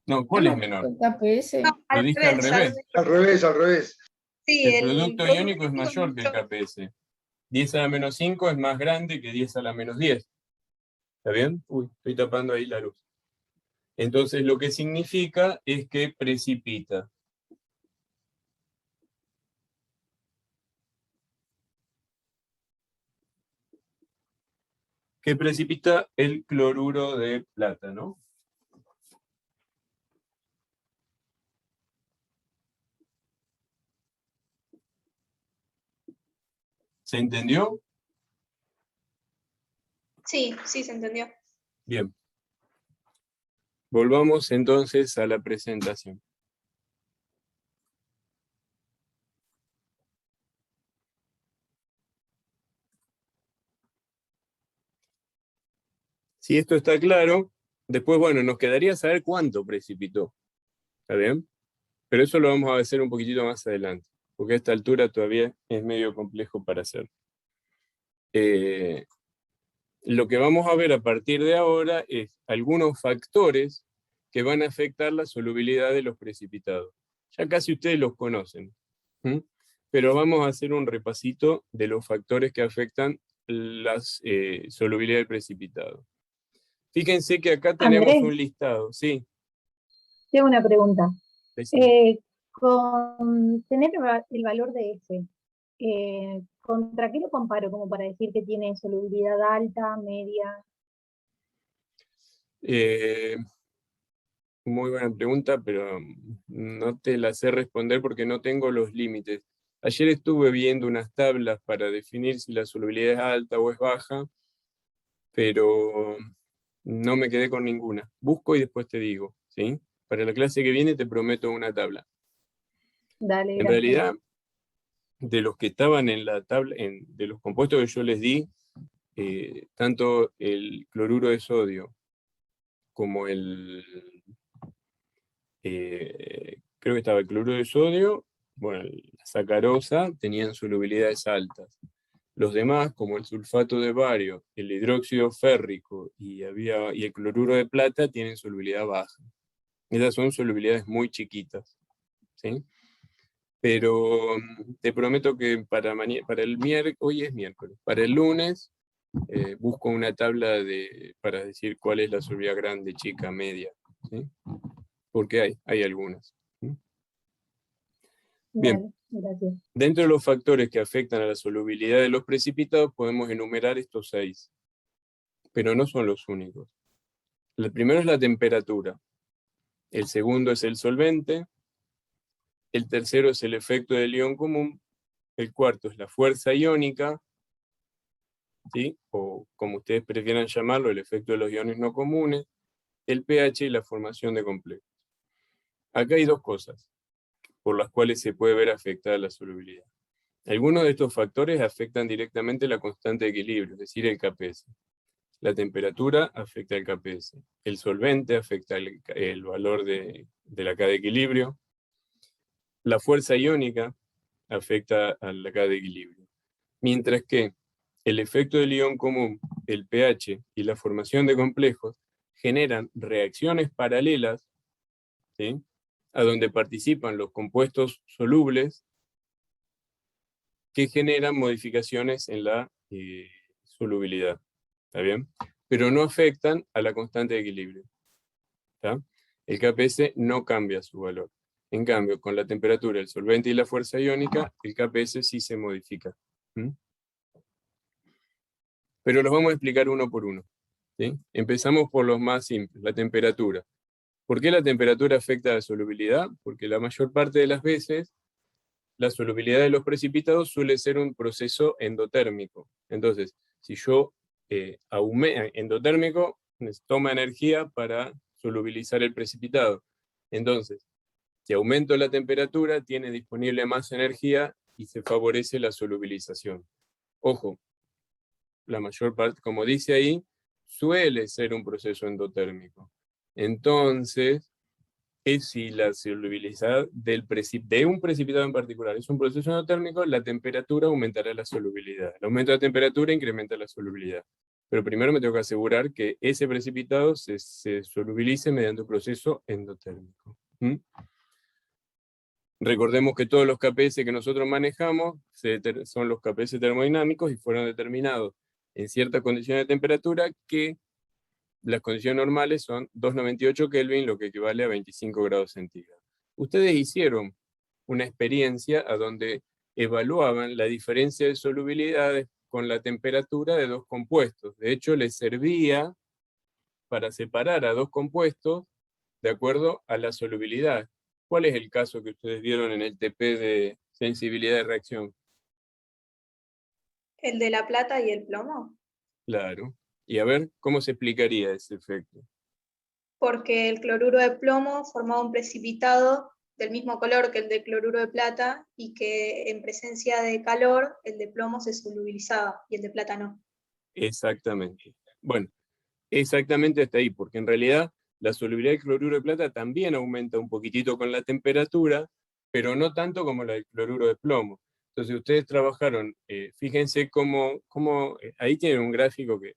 No, ¿cuál es menor? El KPS. No, Lo al dije al revés. Al revés, al revés. Sí, El el producto producto iónico es iónico mayor que el KPS. 10 a la menos 5 es más grande que 10 a la menos 10. ¿Está bien? Uy, estoy tapando ahí la luz. Entonces lo que significa es que precipita. Que precipita el cloruro de plata, ¿no? ¿Se entendió? Sí, sí, se entendió. Bien. Volvamos entonces a la presentación. Si esto está claro, después, bueno, nos quedaría saber cuánto precipitó. ¿Está bien? Pero eso lo vamos a hacer un poquitito más adelante, porque a esta altura todavía es medio complejo para hacer. Lo que vamos a ver a partir de ahora es algunos factores que van a afectar la solubilidad de los precipitados. Ya casi ustedes los conocen, ¿m? Pero vamos a hacer un repasito de los factores que afectan la solubilidad del precipitado. Fíjense que acá tenemos Andrés, un listado, sí. tengo una pregunta. Decime. Con tener el valor de S, ¿contra qué lo comparo como para decir que tiene solubilidad alta, media? Eh, Muy buena pregunta, pero no te la sé responder porque no tengo los límites. Ayer estuve viendo unas tablas para definir si la solubilidad es alta o es baja, pero no me quedé con ninguna. Busco y después te digo, ¿sí? Para la clase que viene te prometo una tabla. Dale, En gracias. realidad, de los que estaban en la tabla, de los compuestos que yo les di, tanto el cloruro de sodio como creo que estaba el cloruro de sodio, bueno, la sacarosa, tenían solubilidades altas. Los demás, como el sulfato de bario, el hidróxido férrico y el cloruro de plata, tienen solubilidad baja. Esas son solubilidades muy chiquitas, ¿sí? Pero te prometo que para el miércoles, hoy es miércoles, para el lunes busco una tabla para decir cuál es la solubilidad grande, chica, media, ¿sí? Porque hay algunas. ¿Sí? Bien, Dale, gracias. dentro de los factores que afectan a la solubilidad de los precipitados podemos enumerar estos 6, pero no son los únicos. El primero es la temperatura, el segundo es el solvente, el tercero es el efecto del ion común, el cuarto es la fuerza iónica, ¿sí? O como ustedes prefieran llamarlo, el efecto de los iones no comunes, el pH y la formación de complejos. Acá hay dos cosas por las cuales se puede ver afectada la solubilidad. Algunos de estos factores afectan directamente la constante de equilibrio, es decir, el KPS. La temperatura afecta el KPS. El solvente afecta el valor de la K de equilibrio. La fuerza iónica afecta a la K de equilibrio. Mientras que el efecto del ion común, el pH y la formación de complejos generan reacciones paralelas, ¿sí? A donde participan los compuestos solubles que generan modificaciones en la solubilidad. ¿Está bien? Pero no afectan a la constante de equilibrio. ¿Está? El KPS no cambia su valor. En cambio, con la temperatura, el solvente y la fuerza iónica, el KPS sí se modifica. ¿Mm? Pero los vamos a explicar uno por uno. ¿Sí? Empezamos por los más simples, la temperatura. ¿Por qué la temperatura afecta a la solubilidad? Porque la mayor parte de las veces la solubilidad de los precipitados suele ser un proceso endotérmico. Entonces, si yo endotérmico, toma energía para solubilizar el precipitado. Entonces, si aumento la temperatura, tiene disponible más energía y se favorece la solubilización. Ojo, la mayor parte, como dice ahí, suele ser un proceso endotérmico. Entonces, es si la solubilidad de un precipitado en particular es un proceso endotérmico, la temperatura aumentará la solubilidad. El aumento de la temperatura incrementa la solubilidad. Pero primero me tengo que asegurar que ese precipitado se solubilice mediante un proceso endotérmico. ¿Mm? Recordemos que todos los KPS que nosotros manejamos son los KPS termodinámicos y fueron determinados en ciertas condiciones de temperatura que las condiciones normales son 298 Kelvin, lo que equivale a 25 grados centígrados. Ustedes hicieron una experiencia a donde evaluaban la diferencia de solubilidades con la temperatura de dos compuestos. De hecho, les servía para separar a dos compuestos de acuerdo a la solubilidad. ¿Cuál es el caso que ustedes vieron en el TP de sensibilidad de reacción? ¿El de la plata y el plomo? Claro. Y a ver, ¿cómo se explicaría ese efecto? Porque el cloruro de plomo formaba un precipitado del mismo color que el de cloruro de plata y que en presencia de calor el de plomo se solubilizaba y el de plata no. Exactamente. Bueno, exactamente hasta ahí, porque en realidad la solubilidad del cloruro de plata también aumenta un poquitito con la temperatura, pero no tanto como la del cloruro de plomo. Entonces ustedes trabajaron, fíjense cómo ahí tienen un gráfico que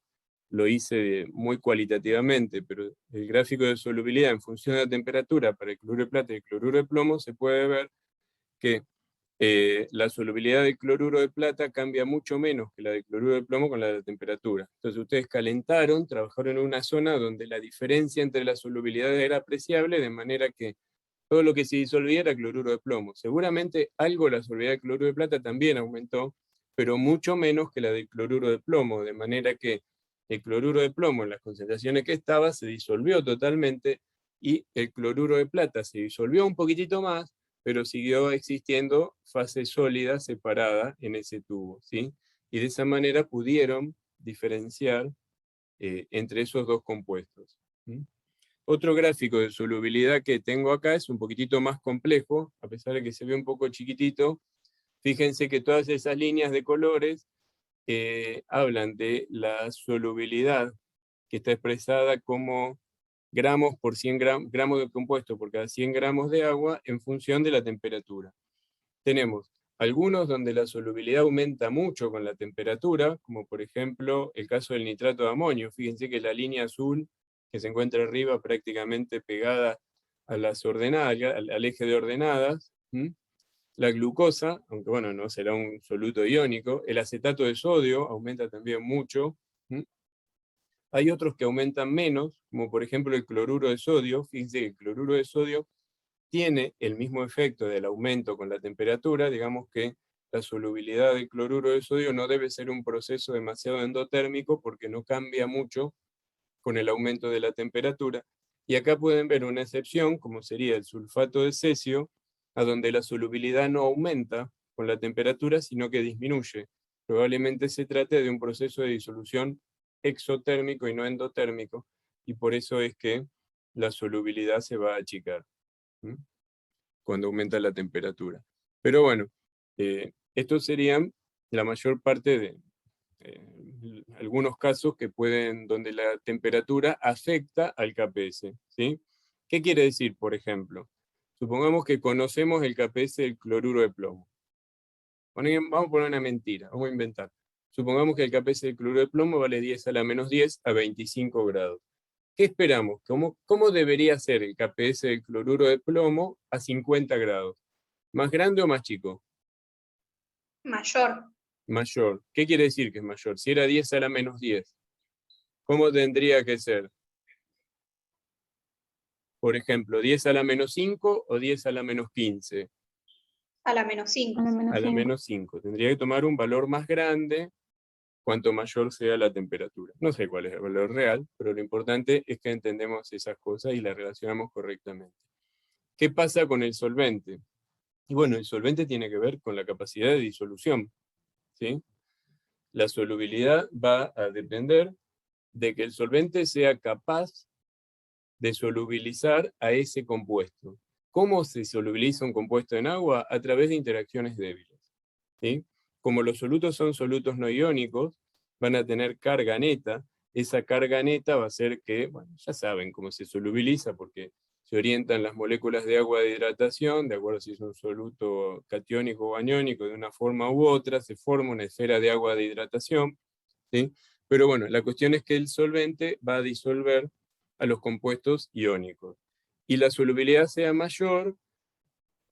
lo hice muy cualitativamente, pero el gráfico de solubilidad en función de la temperatura para el cloruro de plata y el cloruro de plomo se puede ver que la solubilidad del cloruro de plata cambia mucho menos que la del cloruro de plomo con la de la temperatura. Entonces ustedes calentaron, trabajaron en una zona donde la diferencia entre las solubilidades era apreciable, de manera que todo lo que se disolvía era cloruro de plomo. Seguramente algo la solubilidad del cloruro de plata también aumentó, pero mucho menos que la del cloruro de plomo, de manera que el cloruro de plomo en las concentraciones que estaba se disolvió totalmente y el cloruro de plata se disolvió un poquitito más, pero siguió existiendo fase sólida separada en ese tubo, ¿sí? Y de esa manera pudieron diferenciar entre esos dos compuestos. ¿Sí? Otro gráfico de solubilidad que tengo acá es un poquitito más complejo, a pesar de que se ve un poco chiquitito. Fíjense que todas esas líneas de colores hablan de la solubilidad que está expresada como gramos por 100 gramos de compuesto por cada 100 gramos de agua en función de la temperatura. Tenemos algunos donde la solubilidad aumenta mucho con la temperatura, como por ejemplo el caso del nitrato de amonio. Fíjense que la línea azul que se encuentra arriba prácticamente pegada a las ordenadas, al eje de ordenadas. La glucosa, aunque bueno, no será un soluto iónico. El acetato de sodio aumenta también mucho. Hay otros que aumentan menos, como por ejemplo el cloruro de sodio. Fíjense que el cloruro de sodio tiene el mismo efecto del aumento con la temperatura. Digamos que la solubilidad del cloruro de sodio no debe ser un proceso demasiado endotérmico porque no cambia mucho con el aumento de la temperatura. Y acá pueden ver una excepción, como sería el sulfato de cesio, a donde la solubilidad no aumenta con la temperatura, sino que disminuye. Probablemente se trate de un proceso de disolución exotérmico y no endotérmico, y por eso es que la solubilidad se va a achicar cuando aumenta la temperatura. Pero bueno, estos serían la mayor parte de algunos casos que donde la temperatura afecta al KPS. ¿Sí? ¿Qué quiere decir, por ejemplo? Supongamos que conocemos el KPS del cloruro de plomo. Vamos a poner una mentira, vamos a inventar. Supongamos que el KPS del cloruro de plomo vale 10 a la menos 10 a 25 grados. ¿Qué esperamos? ¿Cómo debería ser el KPS del cloruro de plomo a 50 grados? ¿Más grande o más chico? Mayor. Mayor. ¿Qué quiere decir que es mayor? Si era 10 a la menos 10, ¿cómo tendría que ser? Por ejemplo, 10 a la menos 5 o 10 a la menos 15. A la menos 5. A la menos 5. Tendría que tomar un valor más grande cuanto mayor sea la temperatura. No sé cuál es el valor real, pero lo importante es que entendemos esas cosas y las relacionamos correctamente. ¿Qué pasa con el solvente? Y bueno, el solvente tiene que ver con la capacidad de disolución. ¿Sí? La solubilidad va a depender de que el solvente sea capaz de solubilizar a ese compuesto. ¿Cómo se solubiliza un compuesto en agua? A través de interacciones débiles. ¿Sí? Como los solutos son solutos no iónicos, van a tener carga neta. Esa carga neta va a hacer que, bueno, ya saben cómo se solubiliza, porque se orientan las moléculas de agua de hidratación, de acuerdo si es un soluto catiónico o aniónico, de una forma u otra, se forma una esfera de agua de hidratación. ¿Sí? Pero bueno, la cuestión es que el solvente va a disolver a los compuestos iónicos. Y la solubilidad sea mayor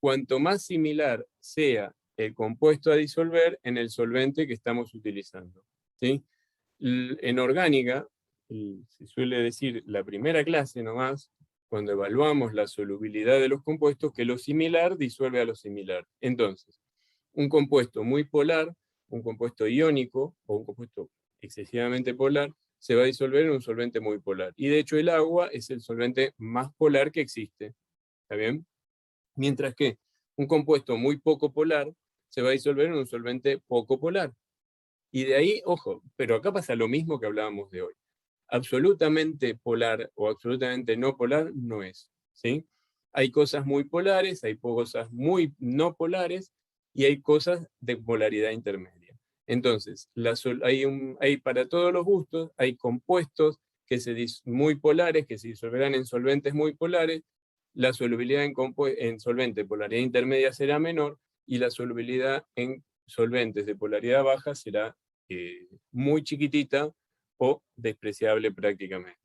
cuanto más similar sea el compuesto a disolver en el solvente que estamos utilizando. ¿Sí? En orgánica, se suele decir la primera clase nomás, cuando evaluamos la solubilidad de los compuestos, que lo similar disuelve a lo similar. Entonces, un compuesto muy polar, un compuesto iónico o un compuesto excesivamente polar, se va a disolver en un solvente muy polar. Y de hecho el agua es el solvente más polar que existe. ¿Está bien? Mientras que un compuesto muy poco polar se va a disolver en un solvente poco polar. Y de ahí, ojo, pero acá pasa lo mismo que hablábamos de hoy. absolutamente polar o absolutamente no polar no es, ¿sí? Hay cosas muy polares, hay cosas muy no polares y hay cosas de polaridad intermedia. Entonces, hay para todos los gustos, hay compuestos muy polares que se disolverán en solventes muy polares, la solubilidad en solvente de polaridad intermedia será menor y la solubilidad en solventes de polaridad baja será muy chiquitita o despreciable prácticamente.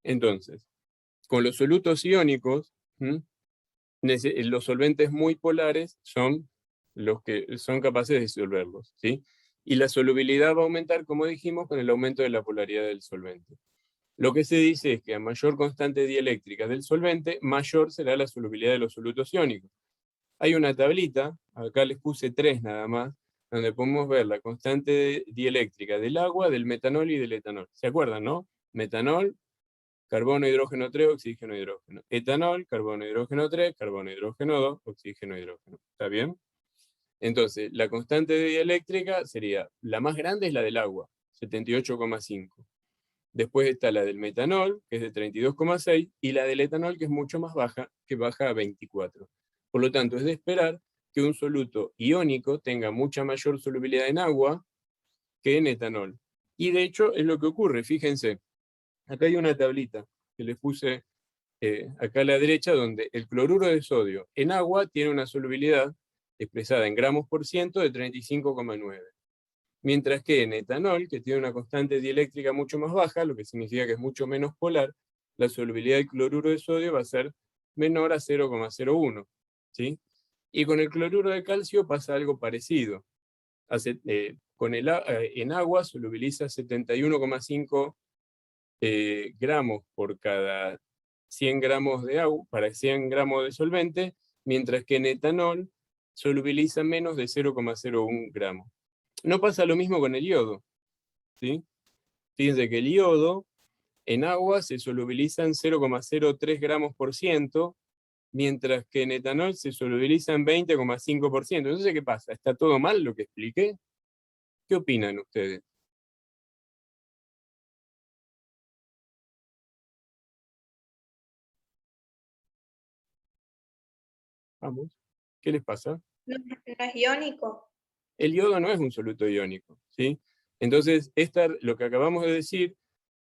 Entonces, con los solutos iónicos, los solventes muy polares son los que son capaces de disolverlos, ¿sí? Y la solubilidad va a aumentar, como dijimos, con el aumento de la polaridad del solvente. Lo que se dice es que a mayor constante dieléctrica del solvente, mayor será la solubilidad de los solutos iónicos. Hay una tablita, acá les puse 3 nada más, donde podemos ver la constante dieléctrica del agua, del metanol y del etanol. ¿Se acuerdan, no? Metanol, carbono, hidrógeno 3, oxígeno, hidrógeno. Etanol, carbono, hidrógeno 3, carbono, hidrógeno 2, oxígeno, hidrógeno. ¿Está bien? Entonces, la constante dieléctrica sería, la más grande es la del agua, 78,5. Después está la del metanol, que es de 32,6, y la del etanol, que es mucho más baja, que baja a 24. Por lo tanto, es de esperar que un soluto iónico tenga mucha mayor solubilidad en agua que en etanol. Y de hecho es lo que ocurre, fíjense. Acá hay una tablita que les puse acá a la derecha, donde el cloruro de sodio en agua tiene una solubilidad expresada en gramos por ciento de 35,9. Mientras que en etanol, que tiene una constante dieléctrica mucho más baja, lo que significa que es mucho menos polar, la solubilidad del cloruro de sodio va a ser menor a 0,01. ¿Sí? Y con el cloruro de calcio pasa algo parecido. En agua solubiliza 71,5 gramos por cada 100 gramos de agua, para 100 gramos de solvente, mientras que en etanol solubiliza menos de 0,01 gramos. No pasa lo mismo con el yodo, ¿sí? Fíjense que el yodo en agua se solubiliza en 0,03 gramos por ciento, mientras que en etanol se solubiliza en 20,5%. Entonces, ¿qué pasa? ¿Está todo mal lo que expliqué? ¿Qué opinan ustedes? Vamos. ¿Qué les pasa? ¿No es iónico? El yodo no es un soluto iónico, ¿sí? Entonces, lo que acabamos de decir,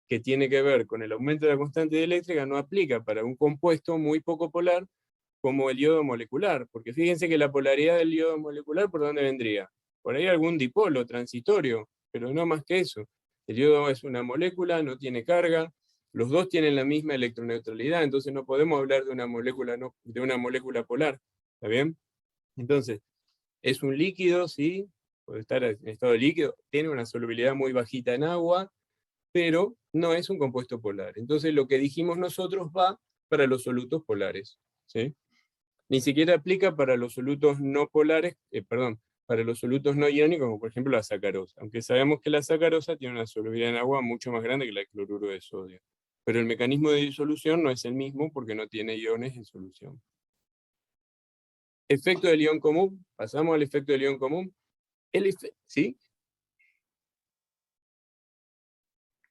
que tiene que ver con el aumento de la constante dieléctrica, no aplica para un compuesto muy poco polar como el yodo molecular, porque fíjense que la polaridad del yodo molecular, ¿por dónde vendría? Por ahí algún dipolo transitorio, pero no más que eso. El yodo es una molécula, no tiene carga, los dos tienen la misma electroneutralidad, entonces no podemos hablar de una molécula polar, ¿está bien? Entonces, es un líquido, sí, puede estar en estado líquido, tiene una solubilidad muy bajita en agua, pero no es un compuesto polar. Entonces lo que dijimos nosotros va para los solutos polares, ¿sí? Ni siquiera aplica para los solutos no polares, para los solutos no iónicos, como por ejemplo la sacarosa, aunque sabemos que la sacarosa tiene una solubilidad en agua mucho más grande que la de cloruro de sodio. Pero el mecanismo de disolución no es el mismo porque no tiene iones en solución. Efecto del ion común, pasamos al efecto del ion común. ¿Sí?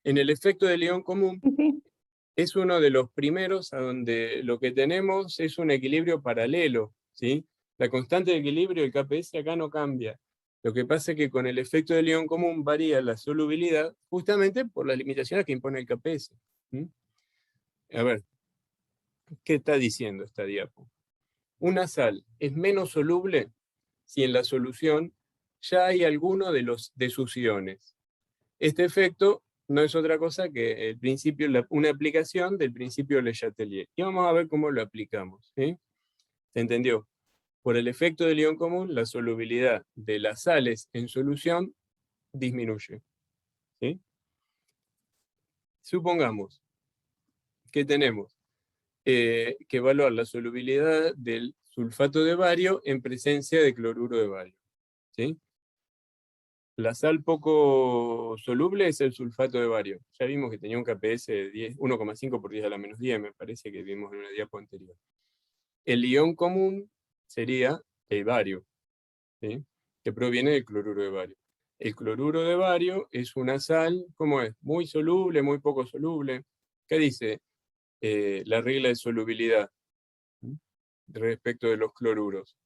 En el efecto del ion común, Sí. es uno de los primeros a donde lo que tenemos es un equilibrio paralelo, ¿sí? La constante de equilibrio del KPS acá no cambia. Lo que pasa es que con el efecto del ion común varía la solubilidad justamente por las limitaciones que impone el KPS. A ver, ¿qué está diciendo esta diapo? Una sal es menos soluble si en la solución ya hay alguno de sus iones. Este efecto no es otra cosa que una aplicación del principio Le Chatelier. Y vamos a ver cómo lo aplicamos. ¿Sí? ¿Se entendió? Por el efecto del ion común, la solubilidad de las sales en solución disminuye. ¿Sí? Supongamos que tenemos que evaluar la solubilidad del sulfato de bario en presencia de cloruro de bario. ¿Sí? La sal poco soluble es el sulfato de bario. Ya vimos que tenía un KPS de 1,5 por 10 a la menos 10, me parece que vimos en una diapo anterior. El ion común sería el bario, ¿sí? Que proviene del cloruro de bario. El cloruro de bario es una sal, ¿cómo es? Muy soluble, muy poco soluble. ¿Qué dice la regla de solubilidad respecto de los cloruros?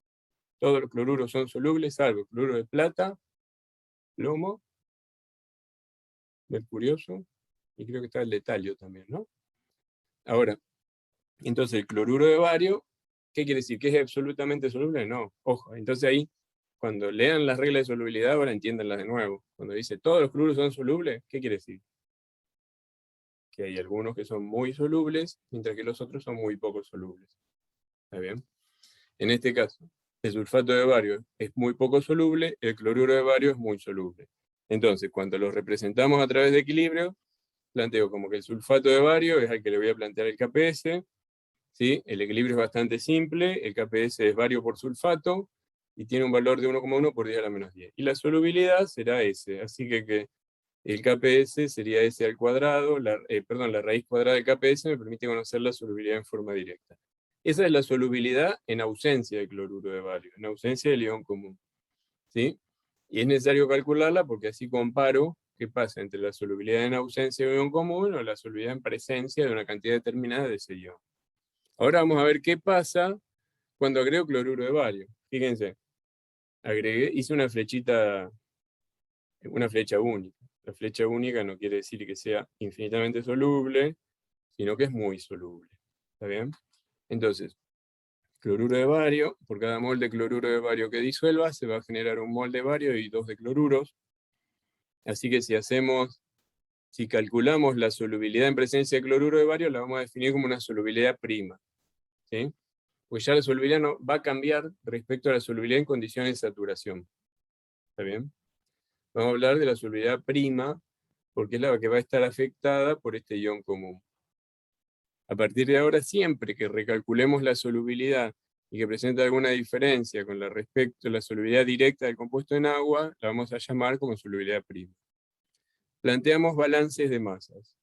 Todos los cloruros son solubles, salvo el cloruro de plata, plomo, mercurioso, y creo que está el de talio también, ¿no? Ahora, entonces el cloruro de bario, ¿qué quiere decir? ¿Que es absolutamente soluble? No, ojo, entonces ahí, cuando lean las reglas de solubilidad, ahora entiéndanlas de nuevo. Cuando dice todos los cloruros son solubles, ¿qué quiere decir? Que hay algunos que son muy solubles, mientras que los otros son muy poco solubles. ¿Está bien? En este caso, el sulfato de bario es muy poco soluble, el cloruro de bario es muy soluble. Entonces, cuando los representamos a través de equilibrio, planteo como que el sulfato de bario es al que le voy a plantear el KPS, ¿sí? El equilibrio es bastante simple, el KPS es bario por sulfato, y tiene un valor de 1,1 por 10 a la menos 10. Y la solubilidad será S, así que el KPS sería S al cuadrado, la raíz cuadrada del KPS me permite conocer la solubilidad en forma directa. Esa es la solubilidad en ausencia de cloruro de bario, en ausencia del ion común, ¿sí? Y es necesario calcularla porque así comparo qué pasa entre la solubilidad en ausencia de un ion común o la solubilidad en presencia de una cantidad determinada de ese ion. Ahora vamos a ver qué pasa cuando agrego cloruro de bario. Fíjense, hice una flechita, una flecha única. La flecha única no quiere decir que sea infinitamente soluble, sino que es muy soluble. ¿Está bien? Entonces, cloruro de bario, por cada mol de cloruro de bario que disuelva, se va a generar un mol de bario y 2 de cloruros. Así que si calculamos la solubilidad en presencia de cloruro de bario, la vamos a definir como una solubilidad prima, ¿sí? Pues ya la solubilidad no, va a cambiar respecto a la solubilidad en condiciones de saturación. ¿Está bien? Vamos a hablar de la solubilidad prima, porque es la que va a estar afectada por este ion común. A partir de ahora, siempre que recalculemos la solubilidad y que presente alguna diferencia con respecto a la solubilidad directa del compuesto en agua, la vamos a llamar como solubilidad prima. Planteamos balances de masas.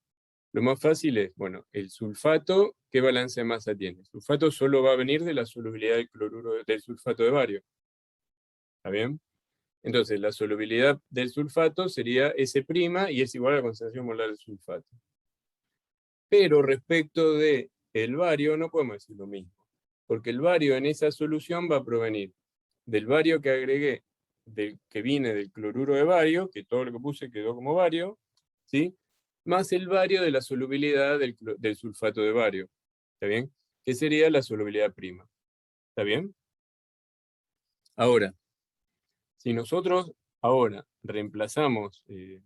Lo más fácil es, bueno, el sulfato, ¿qué balance de masa tiene? El sulfato solo va a venir de la solubilidad del sulfato de bario. ¿Está bien? Entonces, la solubilidad del sulfato sería S' y es igual a la concentración molar del sulfato. Pero respecto del bario no podemos decir lo mismo, porque el bario en esa solución va a provenir del bario que agregué, que viene del cloruro de bario, que todo lo que puse quedó como bario, ¿sí? Más el bario de la solubilidad del sulfato de bario, ¿está bien? Que sería la solubilidad prima, ¿está bien? Ahora, si nosotros ahora reemplazamos en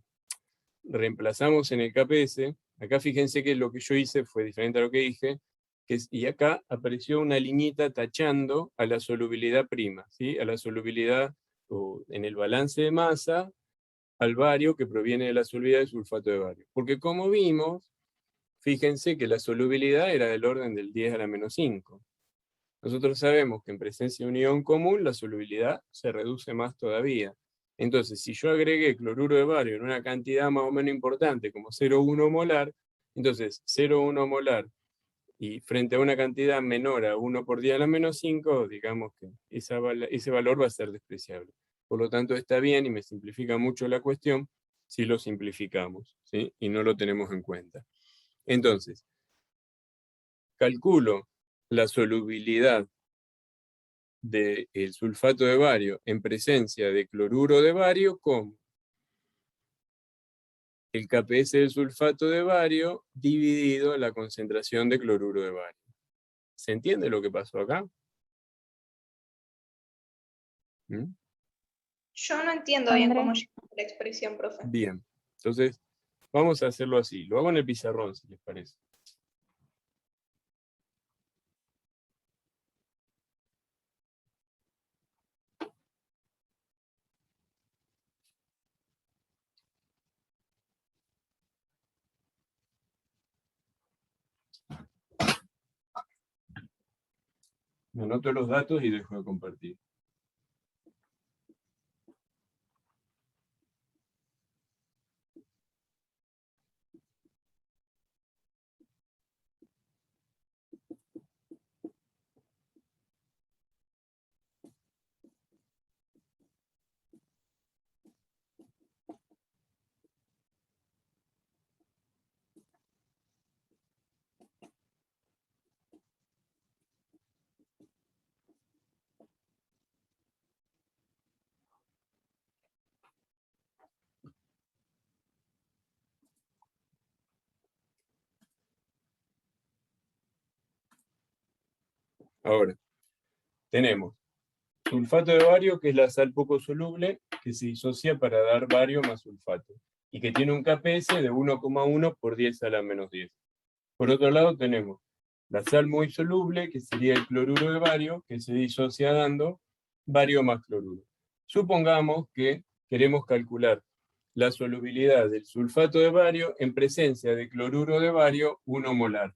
el KPS, acá fíjense que lo que yo hice fue diferente a lo que dije, y acá apareció una liñita tachando a la solubilidad prima, ¿sí? A la solubilidad en el balance de masa al bario que proviene de la solubilidad de sulfato de bario. Porque como vimos, fíjense que la solubilidad era del orden del 10 a la menos 5. Nosotros sabemos que en presencia de un ion común la solubilidad se reduce más todavía. Entonces, si yo agregué cloruro de bario en una cantidad más o menos importante, como 0,1 molar, entonces 0,1 molar, y frente a una cantidad menor a 1 por 10 a la menos 5, digamos que ese valor va a ser despreciable. Por lo tanto, está bien y me simplifica mucho la cuestión si lo simplificamos, ¿sí? Y no lo tenemos en cuenta. Entonces, calculo la solubilidad del sulfato de bario en presencia de cloruro de bario como el KPS del sulfato de bario dividido la concentración de cloruro de bario. ¿Se entiende lo que pasó acá? ¿Mm? Yo no entiendo bien cómo Andrés, llegamos a la expresión, profe. Bien, entonces vamos a hacerlo así. Lo hago en el pizarrón, si les parece. Me anoto los datos y dejo de compartir. Ahora, tenemos sulfato de bario, que es la sal poco soluble, que se disocia para dar bario más sulfato, y que tiene un KPS de 1,1 por 10 a la menos 10. Por otro lado tenemos la sal muy soluble, que sería el cloruro de bario, que se disocia dando bario más cloruro. Supongamos que queremos calcular la solubilidad del sulfato de bario en presencia de cloruro de bario 1 molar.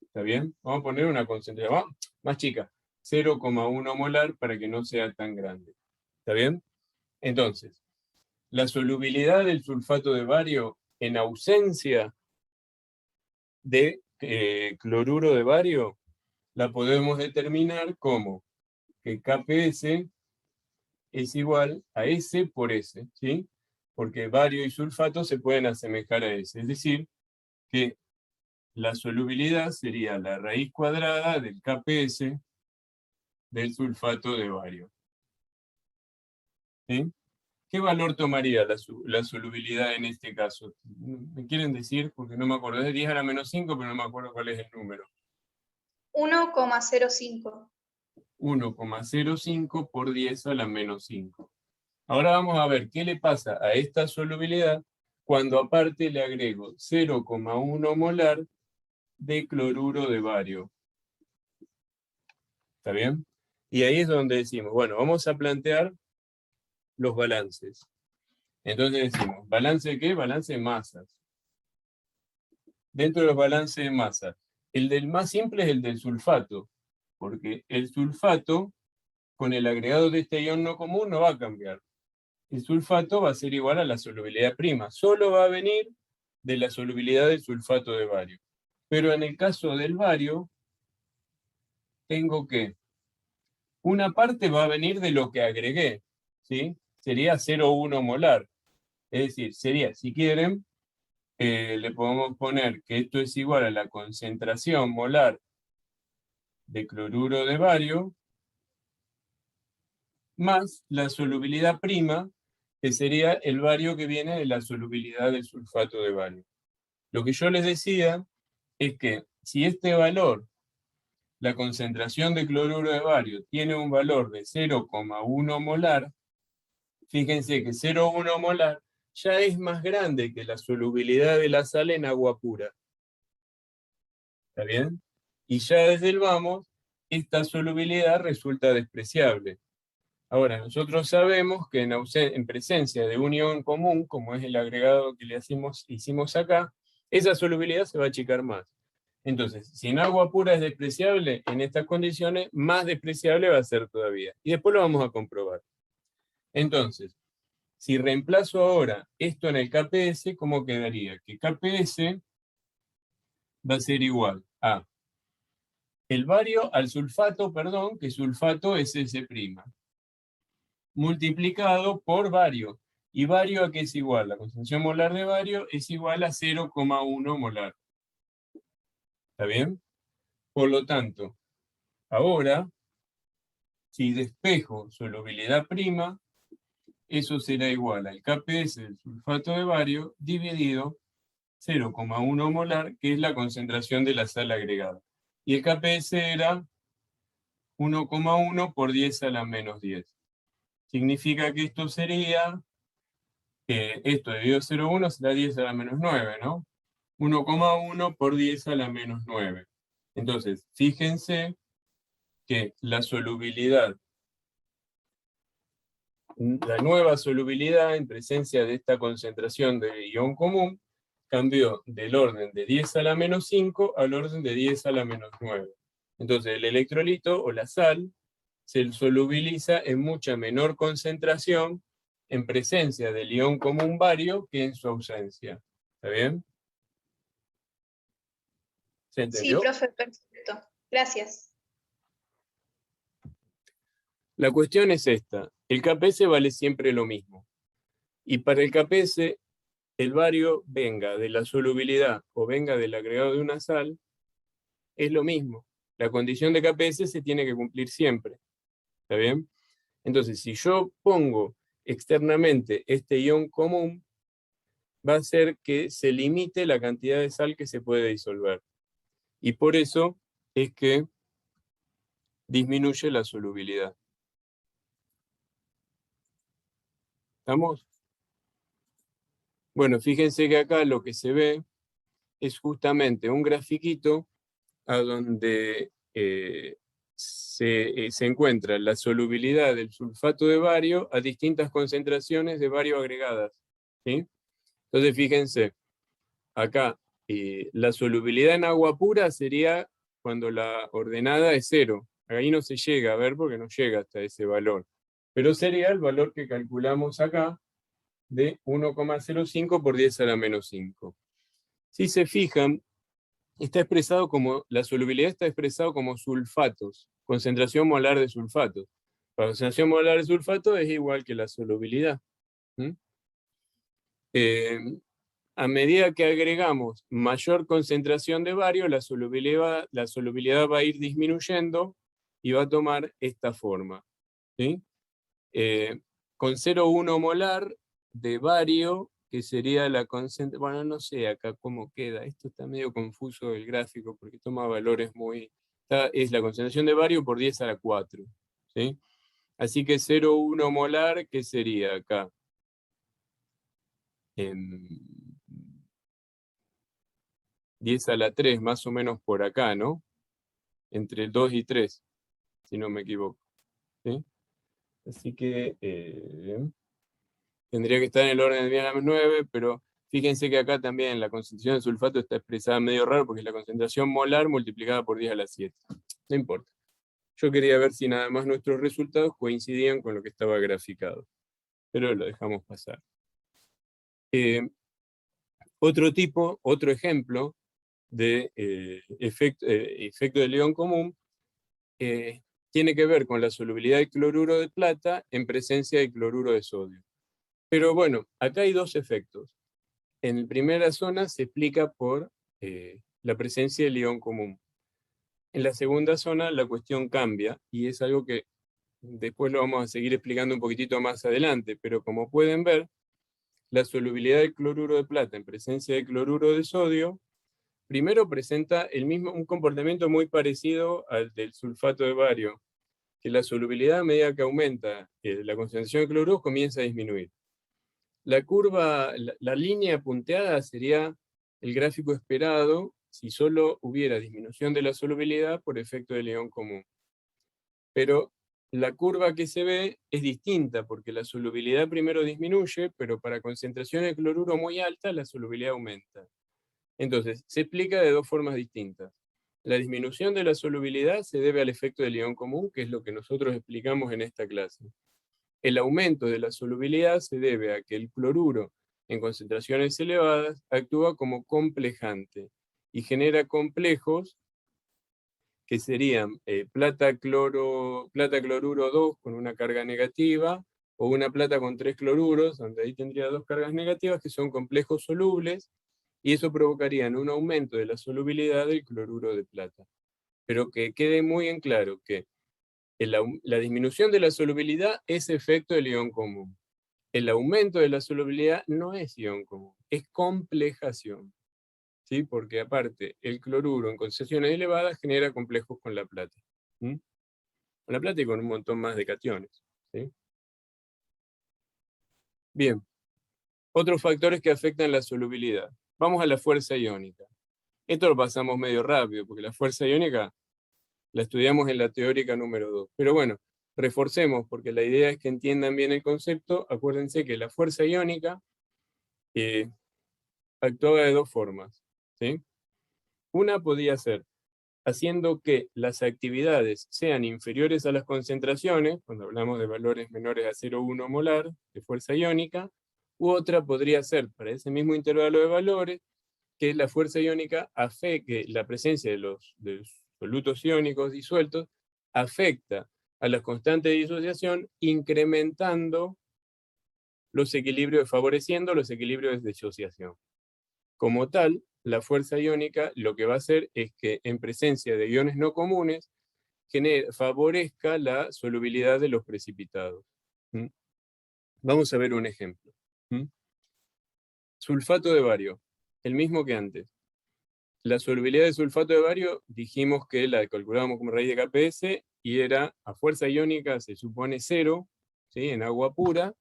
¿Está bien? Vamos a poner una concentración más chica, 0,1 molar, para que no sea tan grande. ¿Está bien? Entonces, la solubilidad del sulfato de bario en ausencia de cloruro de bario la podemos determinar como que KPS es igual a S por S, ¿sí? Porque bario y sulfato se pueden asemejar a S, es decir, que la solubilidad sería la raíz cuadrada del KPS del sulfato de bario. ¿Sí? ¿Qué valor tomaría la solubilidad en este caso? ¿Me quieren decir? Porque no me acuerdo, es de 10 a la menos 5, pero no me acuerdo cuál es el número. 1,05. 1,05 por 10 a la menos 5. Ahora vamos a ver qué le pasa a esta solubilidad cuando aparte le agrego 0,1 molar de cloruro de bario. ¿Está bien? Y ahí es donde decimos, bueno, vamos a plantear los balances. Entonces decimos, ¿balance de qué? Balance de masas. Dentro de los balances de masa, el del más simple es el del sulfato, porque el sulfato, con el agregado de este ion no común, no va a cambiar. El sulfato va a ser igual a la solubilidad prima, solo va a venir de la solubilidad del sulfato de bario. Pero en el caso del bario, tengo que una parte va a venir de lo que agregué, ¿sí? Sería 0,1 molar. Es decir, sería, si quieren, le podemos poner que esto es igual a la concentración molar de cloruro de bario más la solubilidad prima, que sería el bario que viene de la solubilidad del sulfato de bario. Lo que yo les decía es que si este valor, la concentración de cloruro de bario, tiene un valor de 0,1 molar, fíjense que 0,1 molar ya es más grande que la solubilidad de la sal en agua pura. ¿Está bien? Y ya desde el vamos, esta solubilidad resulta despreciable. Ahora, nosotros sabemos que en presencia de un ion común, como es el agregado que le hicimos acá, esa solubilidad se va a achicar más. Entonces, si en agua pura es despreciable, en estas condiciones, más despreciable va a ser todavía. Y después lo vamos a comprobar. Entonces, si reemplazo ahora esto en el KPS, ¿cómo quedaría? Que KPS va a ser igual a el bario al sulfato, perdón, que sulfato es S', multiplicado por bario. ¿Y bario a qué es igual? La concentración molar de bario es igual a 0,1 molar. ¿Está bien? Por lo tanto, ahora, si despejo solubilidad prima, eso será igual al KPS del sulfato de bario dividido 0,1 molar, que es la concentración de la sal agregada. Y el KPS era 1,1 por 10 a la menos 10. Significa que esto sería, esto dividido 0,1 será 10 a la menos 9, ¿no? 1,1 por 10 a la menos 9. Entonces, fíjense que la solubilidad, la nueva solubilidad en presencia de esta concentración de ion común, cambió del orden de 10 a la menos 5 al orden de 10 a la menos 9. Entonces el electrolito o la sal se solubiliza en mucha menor concentración en presencia del ion común bario que en su ausencia. ¿Está bien? ¿Se entendió? Sí, profe, perfecto. Gracias. La cuestión es esta. El KPS vale siempre lo mismo. Y para el KPS, el bario venga de la solubilidad o venga del agregado de una sal, es lo mismo. La condición de KPS se tiene que cumplir siempre. ¿Está bien? Entonces, si yo pongo externamente este ion común, va a hacer que se limite la cantidad de sal que se puede disolver. Y por eso es que disminuye la solubilidad. ¿Estamos? Bueno, fíjense que acá lo que se ve es justamente un grafiquito a donde se encuentra la solubilidad del sulfato de bario a distintas concentraciones de bario agregadas, ¿sí? Entonces fíjense, acá la solubilidad en agua pura sería cuando la ordenada es 0. Ahí no se llega a ver porque no llega hasta ese valor. Pero sería el valor que calculamos acá de 1,05 por 10 a la menos 5. Si se fijan, está expresado como, la solubilidad está expresado como sulfatos, concentración molar de sulfatos. La concentración molar de sulfato es igual que la solubilidad. A medida que agregamos mayor concentración de bario, la solubilidad va a ir disminuyendo y va a tomar esta forma, ¿sí? Con 0,1 molar de bario, que sería la concentración, bueno, no sé acá cómo queda, esto está medio confuso el gráfico porque toma valores muy, es la concentración de bario por 10 a la 4, ¿sí? Así que 0,1 molar, ¿qué sería acá? 10 a la 3, más o menos por acá, ¿no? Entre el 2 y 3, si no me equivoco, ¿sí? Así que tendría que estar en el orden de 10 a la 9, pero fíjense que acá también la concentración de sulfato está expresada medio raro porque es la concentración molar multiplicada por 10 a la 7. No importa. Yo quería ver si nada más nuestros resultados coincidían con lo que estaba graficado, pero lo dejamos pasar. Otro ejemplo de efecto de León común tiene que ver con la solubilidad del cloruro de plata en presencia de cloruro de sodio. Pero bueno, acá hay dos efectos. En la primera zona se explica por la presencia del ion común. En la segunda zona la cuestión cambia y es algo que después lo vamos a seguir explicando un poquitito más adelante, pero como pueden ver, la solubilidad del cloruro de plata en presencia de cloruro de sodio primero presenta un comportamiento muy parecido al del sulfato de bario, que la solubilidad a medida que aumenta la concentración de cloruro comienza a disminuir. La curva, la línea punteada sería el gráfico esperado si solo hubiera disminución de la solubilidad por efecto de León común. Pero la curva que se ve es distinta porque la solubilidad primero disminuye, pero para concentraciones de cloruro muy altas la solubilidad aumenta. Entonces, se explica de dos formas distintas. La disminución de la solubilidad se debe al efecto de León común, que es lo que nosotros explicamos en esta clase. El aumento de la solubilidad se debe a que el cloruro en concentraciones elevadas actúa como complejante y genera complejos que serían plata cloruro 2 con una carga negativa o una plata con 3 cloruros, donde ahí tendría dos cargas negativas que son complejos solubles y eso provocaría un aumento de la solubilidad del cloruro de plata. Pero que quede muy en claro que la disminución de la solubilidad es efecto del ion común. El aumento de la solubilidad no es ion común, es complejación. ¿Sí? Porque aparte, el cloruro en concentraciones elevadas genera complejos con la plata. ¿Mm? Con la plata y con un montón más de cationes. ¿Sí? Bien. Otros factores que afectan la solubilidad. Vamos a la fuerza iónica. Esto lo pasamos medio rápido, porque la fuerza iónica la estudiamos en la teórica número 2. Pero bueno, reforcemos, porque la idea es que entiendan bien el concepto. Acuérdense que la fuerza iónica actuaba de dos formas. ¿Sí? Una podía ser haciendo que las actividades sean inferiores a las concentraciones, cuando hablamos de valores menores a 0,1 molar de fuerza iónica, u otra podría ser, para ese mismo intervalo de valores, que la fuerza iónica afecte, la presencia de los solutos iónicos disueltos afecta a las constantes de disociación, incrementando los equilibrios, favoreciendo los equilibrios de disociación. Como tal, la fuerza iónica lo que va a hacer es que en presencia de iones no comunes favorezca la solubilidad de los precipitados. ¿Mm? Vamos a ver un ejemplo. ¿Mm? Sulfato de bario, el mismo que antes. La solubilidad de sulfato de bario dijimos que la calculábamos como raíz de KPS y era a fuerza iónica, se supone 0, ¿sí? En agua pura,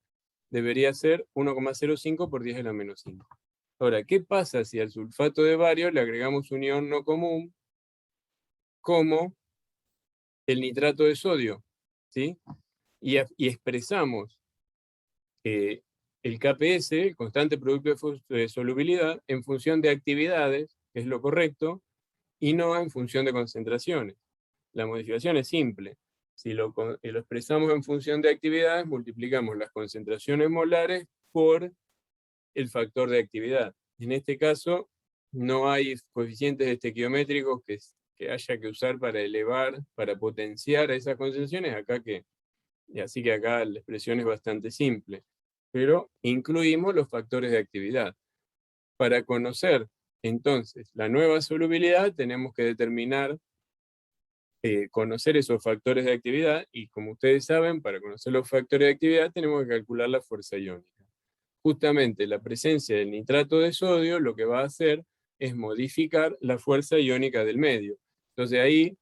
debería ser 1,05 por 10 a la menos 5. Ahora, ¿qué pasa si al sulfato de bario le agregamos un ion no común, como el nitrato de sodio, ¿sí? Y expresamos el KPS, el constante producto de solubilidad, en función de actividades, que es lo correcto, y no en función de concentraciones. La modificación es simple. Si lo expresamos en función de actividades, multiplicamos las concentraciones molares por el factor de actividad. En este caso, no hay coeficientes estequiométricos que haya que usar para elevar, para potenciar a esas concentraciones, así que acá la expresión es bastante simple. Pero incluimos los factores de actividad. Para conocer entonces la nueva solubilidad, tenemos que determinar, conocer esos factores de actividad, y como ustedes saben, para conocer los factores de actividad tenemos que calcular la fuerza iónica. Justamente la presencia del nitrato de sodio lo que va a hacer es modificar la fuerza iónica del medio. Entonces ahí,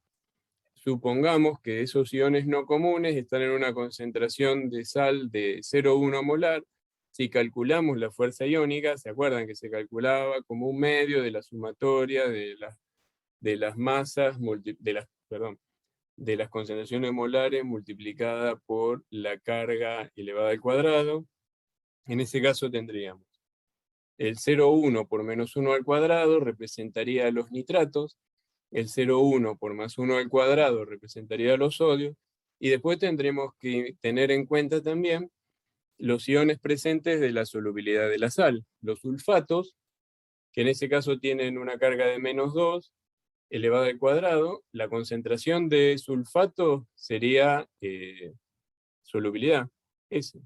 supongamos que esos iones no comunes están en una concentración de sal de 0,1 molar. Si calculamos la fuerza iónica, ¿se acuerdan que se calculaba como un medio de la sumatoria de las masas, de las concentraciones molares multiplicada por la carga elevada al cuadrado? En ese caso tendríamos el 0,1 por menos 1 al cuadrado representaría los nitratos, el 0,1 por más 1 al cuadrado representaría los sodios, y después tendremos que tener en cuenta también los iones presentes de la solubilidad de la sal, los sulfatos, que en ese caso tienen una carga de menos 2 elevada al cuadrado. La concentración de sulfato sería solubilidad, S.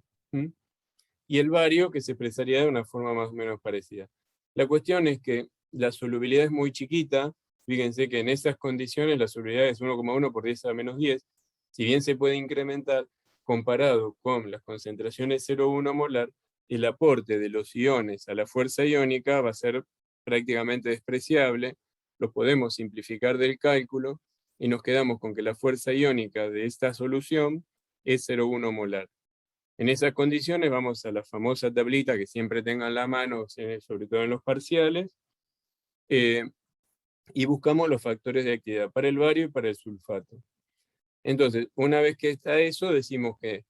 Y el bario, que se expresaría de una forma más o menos parecida. La cuestión es que la solubilidad es muy chiquita. Fíjense que en esas condiciones la solubilidad es 1,1 por 10 a la menos 10. Si bien se puede incrementar, comparado con las concentraciones 0,1 molar, el aporte de los iones a la fuerza iónica va a ser prácticamente despreciable. Lo podemos simplificar del cálculo y nos quedamos con que la fuerza iónica de esta solución es 0,1 molar. En esas condiciones vamos a la famosa tablita que siempre tengan la mano, sobre todo en los parciales, y buscamos los factores de actividad para el bario y para el sulfato. Entonces, una vez que está eso, decimos que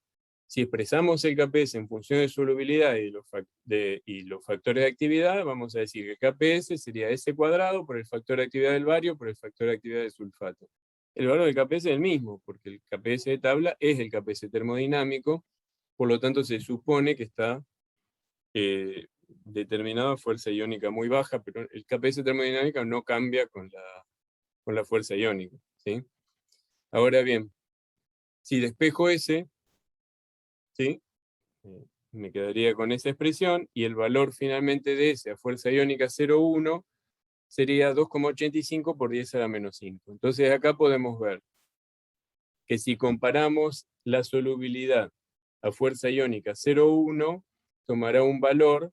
si expresamos el KPS en función de solubilidad y los factores de actividad, vamos a decir que el KPS sería S cuadrado por el factor de actividad del bario por el factor de actividad del sulfato. El valor del KPS es el mismo, porque el KPS de tabla es el KPS termodinámico, por lo tanto se supone que está determinado a fuerza iónica muy baja, pero el KPS termodinámico no cambia con la fuerza iónica, ¿sí? Ahora bien, si despejo S, ¿sí? Me quedaría con esa expresión, y el valor finalmente de S a fuerza iónica 0,1 sería 2,85 por 10 a la menos 5. Entonces acá podemos ver que si comparamos la solubilidad a fuerza iónica 0,1, tomará un valor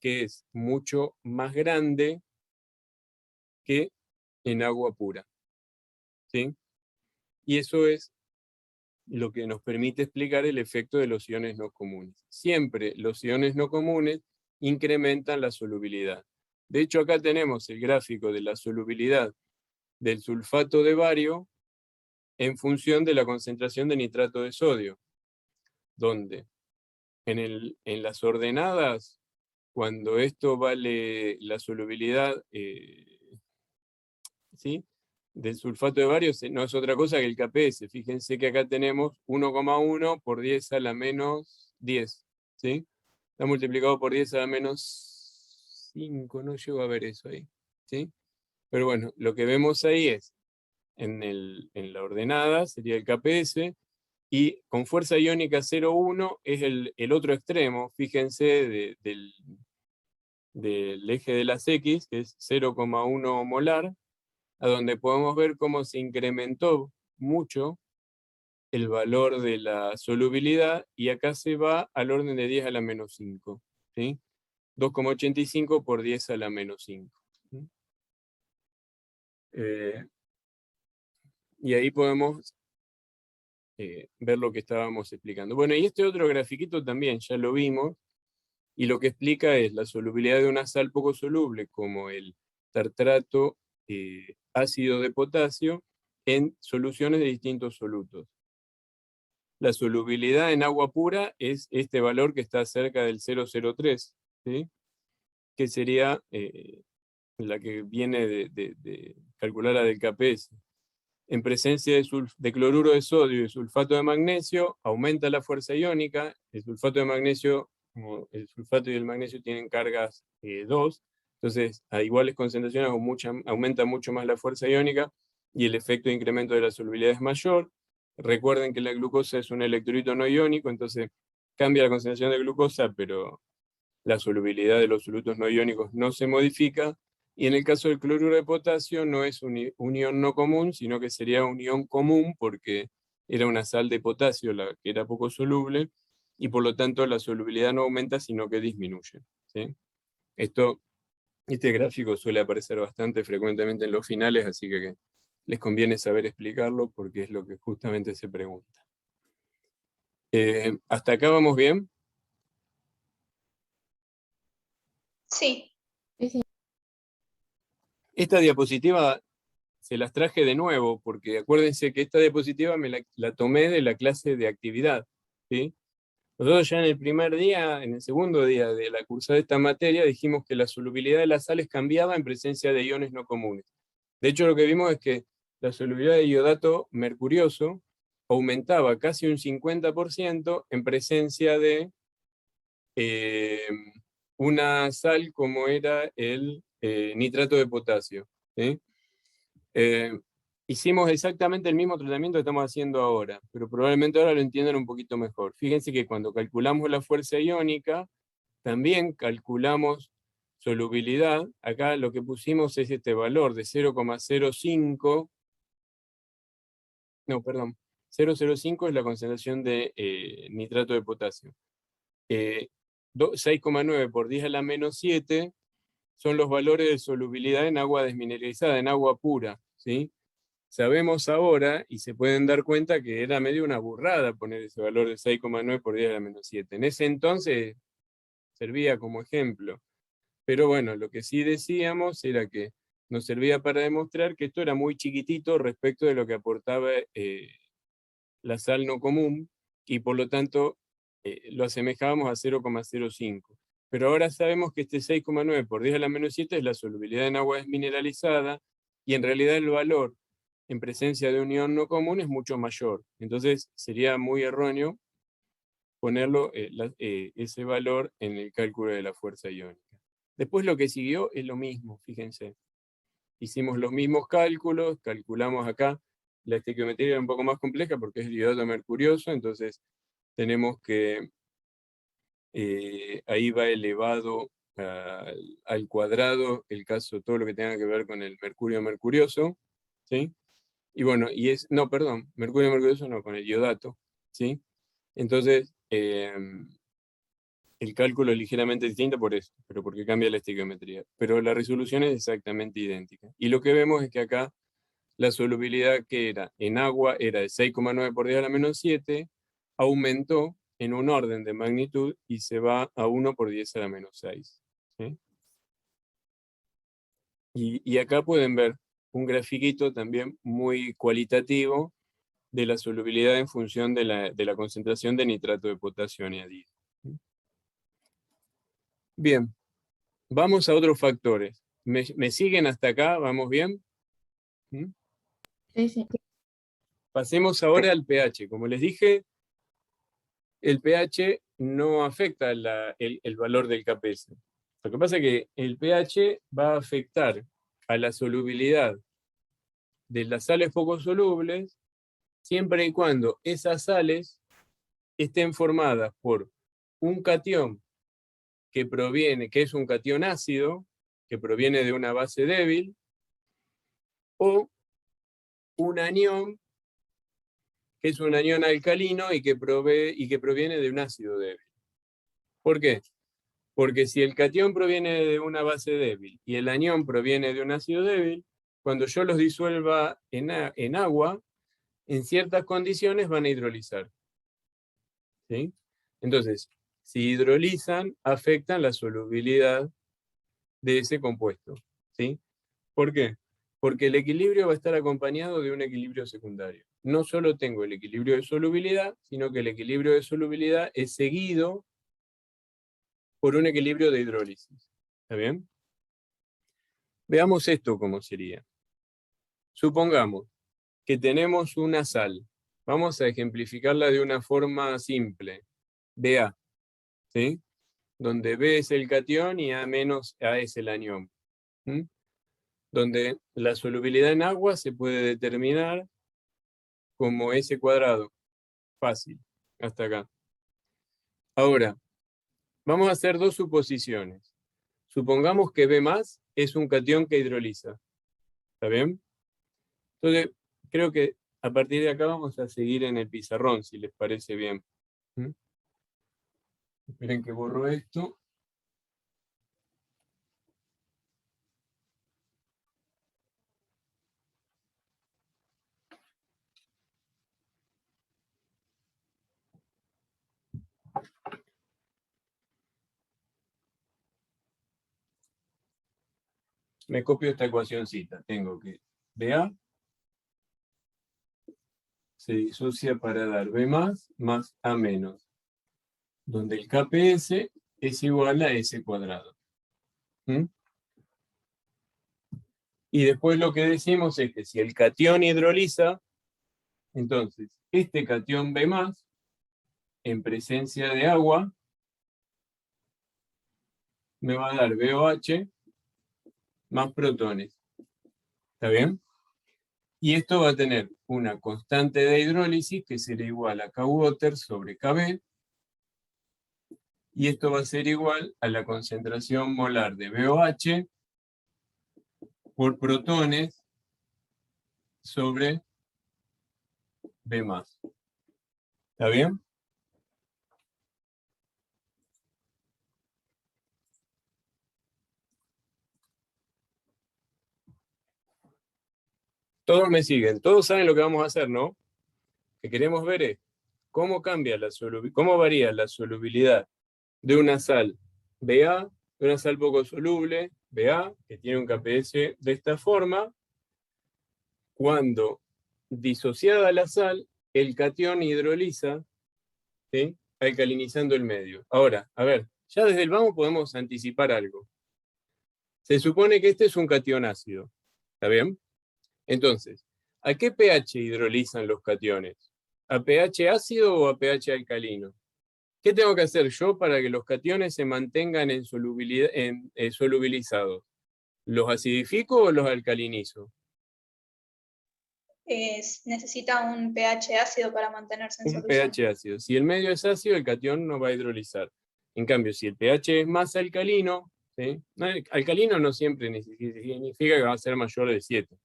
que es mucho más grande que en agua pura, ¿sí? Y eso es lo que nos permite explicar el efecto de los iones no comunes. Siempre los iones no comunes incrementan la solubilidad. De hecho, acá tenemos el gráfico de la solubilidad del sulfato de bario en función de la concentración de nitrato de sodio, donde en las ordenadas, cuando esto vale la solubilidad ¿sí? del sulfato de bario, no es otra cosa que el KPS. Fíjense que acá tenemos 1,1 por 10 a la menos 10. ¿Sí? Está multiplicado por 10 a la menos 5, no llego a ver eso ahí. ¿Sí? Pero bueno, lo que vemos ahí es, en la ordenada sería el KPS, y con fuerza iónica 0,1 es el otro extremo, fíjense, del eje de las X, que es 0,1 molar, a donde podemos ver cómo se incrementó mucho el valor de la solubilidad, y acá se va al orden de 10 a la menos 5. ¿Sí? 2,85 por 10 a la menos 5. ¿Sí? Y ahí podemos ver lo que estábamos explicando. Bueno, y este otro grafiquito también ya lo vimos, y lo que explica es la solubilidad de una sal poco soluble, como el tartrato ácido de potasio, en soluciones de distintos solutos. La solubilidad en agua pura es este valor que está cerca del 0,03, ¿sí? Que sería la que viene de calcular la del KPS. En presencia de cloruro de sodio y sulfato de magnesio, aumenta la fuerza iónica. El sulfato de magnesio, como el sulfato y el magnesio tienen cargas 2, entonces a iguales concentraciones aumenta mucho más la fuerza iónica y el efecto de incremento de la solubilidad es mayor. Recuerden que la glucosa es un electrolito no iónico, entonces cambia la concentración de glucosa, pero la solubilidad de los solutos no iónicos no se modifica. Y en el caso del cloruro de potasio no es un ion no común, sino que sería un ion común porque era una sal de potasio la que era poco soluble y por lo tanto la solubilidad no aumenta sino que disminuye, ¿sí? Este gráfico suele aparecer bastante frecuentemente en los finales, así que les conviene saber explicarlo porque es lo que justamente se pregunta. ¿Hasta acá vamos bien? Sí. Sí, sí. Esta diapositiva se las traje de nuevo, porque acuérdense que esta diapositiva la tomé de la clase de actividad, ¿sí? Nosotros ya en el primer día, en el segundo día de la cursada de esta materia, dijimos que la solubilidad de las sales cambiaba en presencia de iones no comunes. De hecho, lo que vimos es que la solubilidad de iodato mercurioso aumentaba casi un 50% en presencia de una sal como era el nitrato de potasio, ¿sí? Hicimos exactamente el mismo tratamiento que estamos haciendo ahora, pero probablemente ahora lo entiendan un poquito mejor. Fíjense que cuando calculamos la fuerza iónica, también calculamos solubilidad. Acá lo que pusimos es este valor de 0,05. No, perdón. 0,05 es la concentración de nitrato de potasio. 6,9 por 10 a la menos 7 son los valores de solubilidad en agua desmineralizada, en agua pura, ¿sí? Sabemos ahora, y se pueden dar cuenta que era medio una burrada poner ese valor de 6,9 por 10 a la menos 7. En ese entonces servía como ejemplo. Pero bueno, lo que sí decíamos era que nos servía para demostrar que esto era muy chiquitito respecto de lo que aportaba la sal no común, y por lo tanto lo asemejábamos a 0,05. Pero ahora sabemos que este 6,9 por 10 a la menos 7 es la solubilidad en agua desmineralizada, y en realidad el valor en presencia de un ion no común es mucho mayor. Entonces sería muy erróneo ponerlo ese valor en el cálculo de la fuerza iónica. Después lo que siguió es lo mismo, fíjense. Hicimos los mismos cálculos, calculamos acá. La estequiometría era un poco más compleja porque es iodato mercurioso, entonces tenemos que ahí va elevado al cuadrado el caso, todo lo que tenga que ver con el mercurio mercurioso, ¿sí? Y bueno, no, perdón, mercurio mercurioso no, con el iodato, ¿sí? Entonces, el cálculo es ligeramente distinto por eso, pero porque cambia la estequiometría. Pero la resolución es exactamente idéntica. Y lo que vemos es que acá la solubilidad que era en agua era de 6,9 por 10 a la menos 7, aumentó en un orden de magnitud y se va a 1 por 10 a la menos 6. ¿Sí? Y acá pueden ver un grafiquito también muy cualitativo de la solubilidad en función de la concentración de nitrato de potasio añadido. Bien, vamos a otros factores. ¿Me siguen hasta acá? ¿Vamos bien? ¿Mm? Sí, sí. Pasemos ahora al pH. Como les dije, el pH no afecta el valor del KPS. Lo que pasa es que el pH va a afectar a la solubilidad de las sales poco solubles siempre y cuando esas sales estén formadas por un catión que es un catión ácido, que proviene de una base débil, o un anión, que es un anión alcalino y que proviene de un ácido débil. ¿Por qué? Porque si el catión proviene de una base débil y el anión proviene de un ácido débil, cuando yo los disuelva en agua, en ciertas condiciones van a hidrolizar. ¿Sí? Entonces, si hidrolizan, afectan la solubilidad de ese compuesto. ¿Sí? ¿Por qué? Porque el equilibrio va a estar acompañado de un equilibrio secundario. No solo tengo el equilibrio de solubilidad, sino que el equilibrio de solubilidad es seguido por un equilibrio de hidrólisis. ¿Está bien? Veamos esto cómo sería. Supongamos que tenemos una sal. Vamos a ejemplificarla de una forma simple. Ba, ¿sí? Donde B es el catión y A menos A es el anión. ¿Mm? Donde la solubilidad en agua se puede determinar como S cuadrado. Fácil, hasta acá. Ahora, vamos a hacer dos suposiciones. Supongamos que B+ es un catión que hidroliza. ¿Está bien? Entonces, creo que a partir de acá vamos a seguir en el pizarrón, si les parece bien. ¿Mm? Esperen que borro esto. Me copio esta ecuacióncita. Tengo que BA se disocia para dar B+ más A menos, donde el KPS es igual a S cuadrado. ¿Mm? Y después lo que decimos es que si el catión hidroliza, entonces este catión B+, en presencia de agua, me va a dar BOH más protones. ¿Está bien? Y esto va a tener una constante de hidrólisis que será igual a Kwater sobre Kb, y esto va a ser igual a la concentración molar de BOH por protones sobre B+. ¿Está bien? Todos me siguen, todos saben lo que vamos a hacer, ¿no? Lo que queremos ver es cómo varía la solubilidad de una sal Ba, de una sal poco soluble, Ba, que tiene un KPS de esta forma, cuando disociada la sal, el catión hidroliza, ¿sí? Alcalinizando el medio. Ahora, a ver, ya desde el vamos podemos anticipar algo. Se supone que este es un catión ácido, ¿está bien? Entonces, ¿a qué pH hidrolizan los cationes? ¿A pH ácido o a pH alcalino? ¿Qué tengo que hacer yo para que los cationes se mantengan en solubilidad, solubilizados? ¿Los acidifico o los alcalinizo? Necesita un pH ácido para mantenerse en Un solución. pH ácido. Si el medio es ácido, el catión no va a hidrolizar. En cambio, si el pH es más alcalino, ¿sí? Alcalino no siempre significa que va a ser mayor de 7.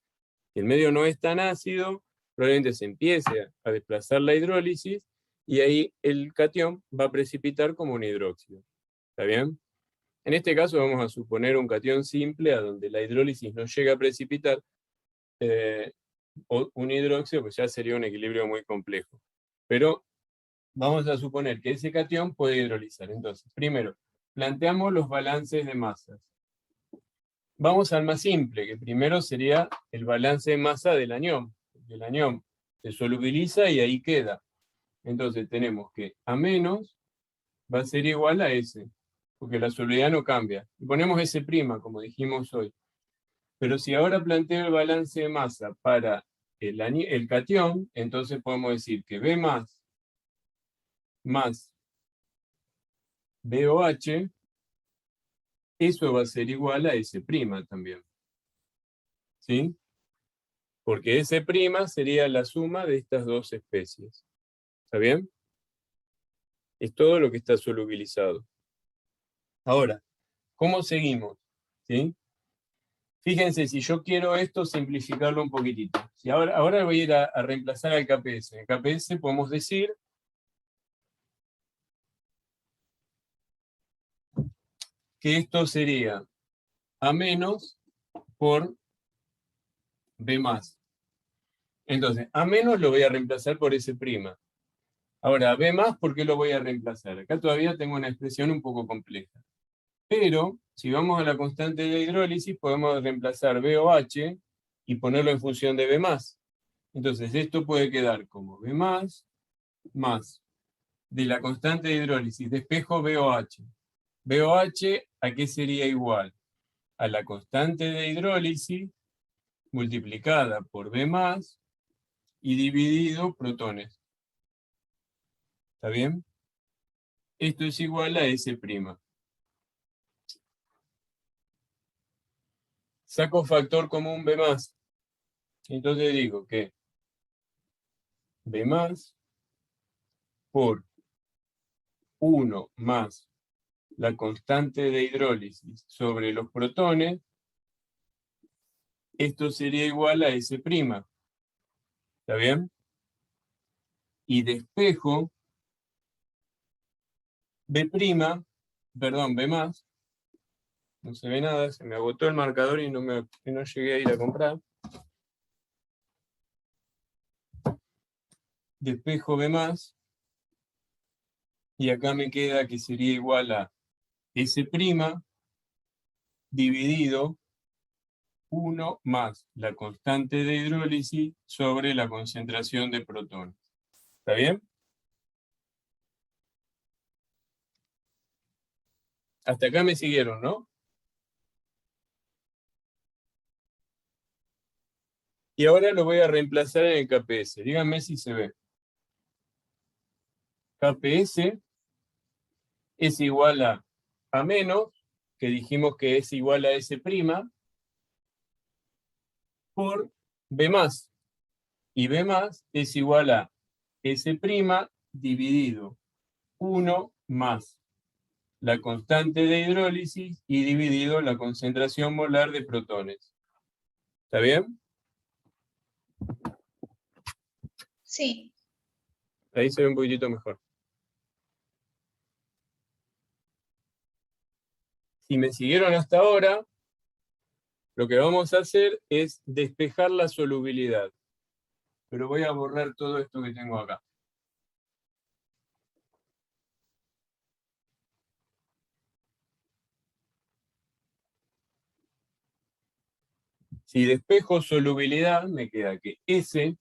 Si el medio no es tan ácido, probablemente se empiece a desplazar la hidrólisis y ahí el catión va a precipitar como un hidróxido. ¿Está bien? En este caso vamos a suponer un catión simple a donde la hidrólisis no llega a precipitar, o un hidróxido, pues ya sería un equilibrio muy complejo. Pero vamos a suponer que ese catión puede hidrolizar. Entonces, primero, planteamos los balances de masas. Vamos al más simple, que primero sería el balance de masa del anión. El anión se solubiliza y ahí queda. Entonces tenemos que A menos va a ser igual a S, porque la solubilidad no cambia. Y ponemos S', como dijimos hoy. Pero si ahora planteo el balance de masa para el catión, entonces podemos decir que B+ más BOH, eso va a ser igual a S' también. ¿Sí? Porque S' sería la suma de estas dos especies. ¿Está bien? Es todo lo que está solubilizado. Ahora, ¿cómo seguimos? ¿Sí? Fíjense, si yo quiero esto, simplificarlo un poquitito. Si ahora voy a ir a reemplazar al KPS. En el KPS podemos decir que esto sería A menos por B+. Entonces, A menos lo voy a reemplazar por S'. Ahora, B más, ¿por qué lo voy a reemplazar? Acá todavía tengo una expresión un poco compleja. Pero, si vamos a la constante de hidrólisis, podemos reemplazar BOH y ponerlo en función de B más. Entonces, esto puede quedar como B más de la constante de hidrólisis, despejo BOH. BOH, ¿a qué sería igual? A la constante de hidrólisis multiplicada por B más y dividido protones. ¿Está bien? Esto es igual a S'. Saco factor común B más. Entonces digo que B más por 1 más la constante de hidrólisis sobre los protones, esto sería igual a S'. ¿Está bien? Y despejo B', perdón, B más, no se ve nada, se me agotó el marcador y no llegué a ir a comprar. Despejo B más, y acá me queda que sería igual a S' dividido 1 más la constante de hidrólisis sobre la concentración de protones. ¿Está bien? Hasta acá me siguieron, ¿no? Y ahora lo voy a reemplazar en el KPS. Díganme si se ve. KPS es igual a menos, que dijimos que es igual a S', por B más. Y B más es igual a S' dividido 1 más la constante de hidrólisis y dividido la concentración molar de protones. ¿Está bien? Sí. Ahí se ve un poquitito mejor. Si me siguieron hasta ahora, lo que vamos a hacer es despejar la solubilidad. Pero voy a borrar todo esto que tengo acá. Si despejo solubilidad, me queda que S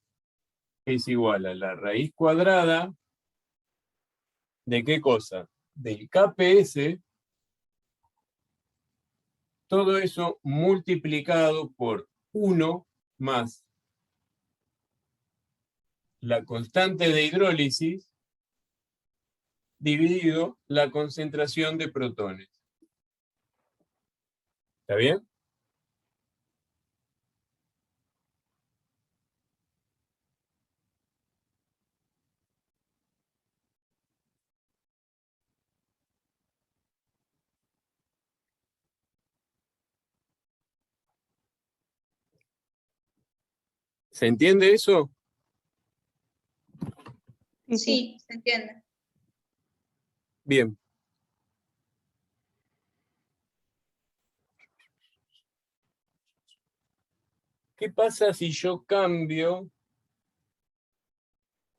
es igual a la raíz cuadrada ¿de qué cosa? Del KPS, todo eso multiplicado por 1 más la constante de hidrólisis dividido la concentración de protones. ¿Está bien? ¿Se entiende eso? Sí, se entiende. Bien. ¿Qué pasa si yo cambio?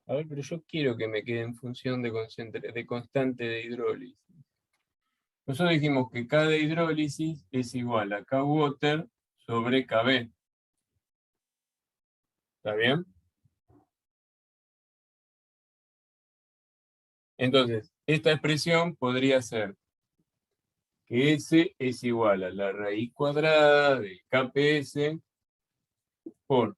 A ver, pero yo quiero que me quede en función de constante de hidrólisis. Nosotros dijimos que K de hidrólisis es igual a K water sobre KB. ¿Está bien? Entonces, esta expresión podría ser que S es igual a la raíz cuadrada de KPS por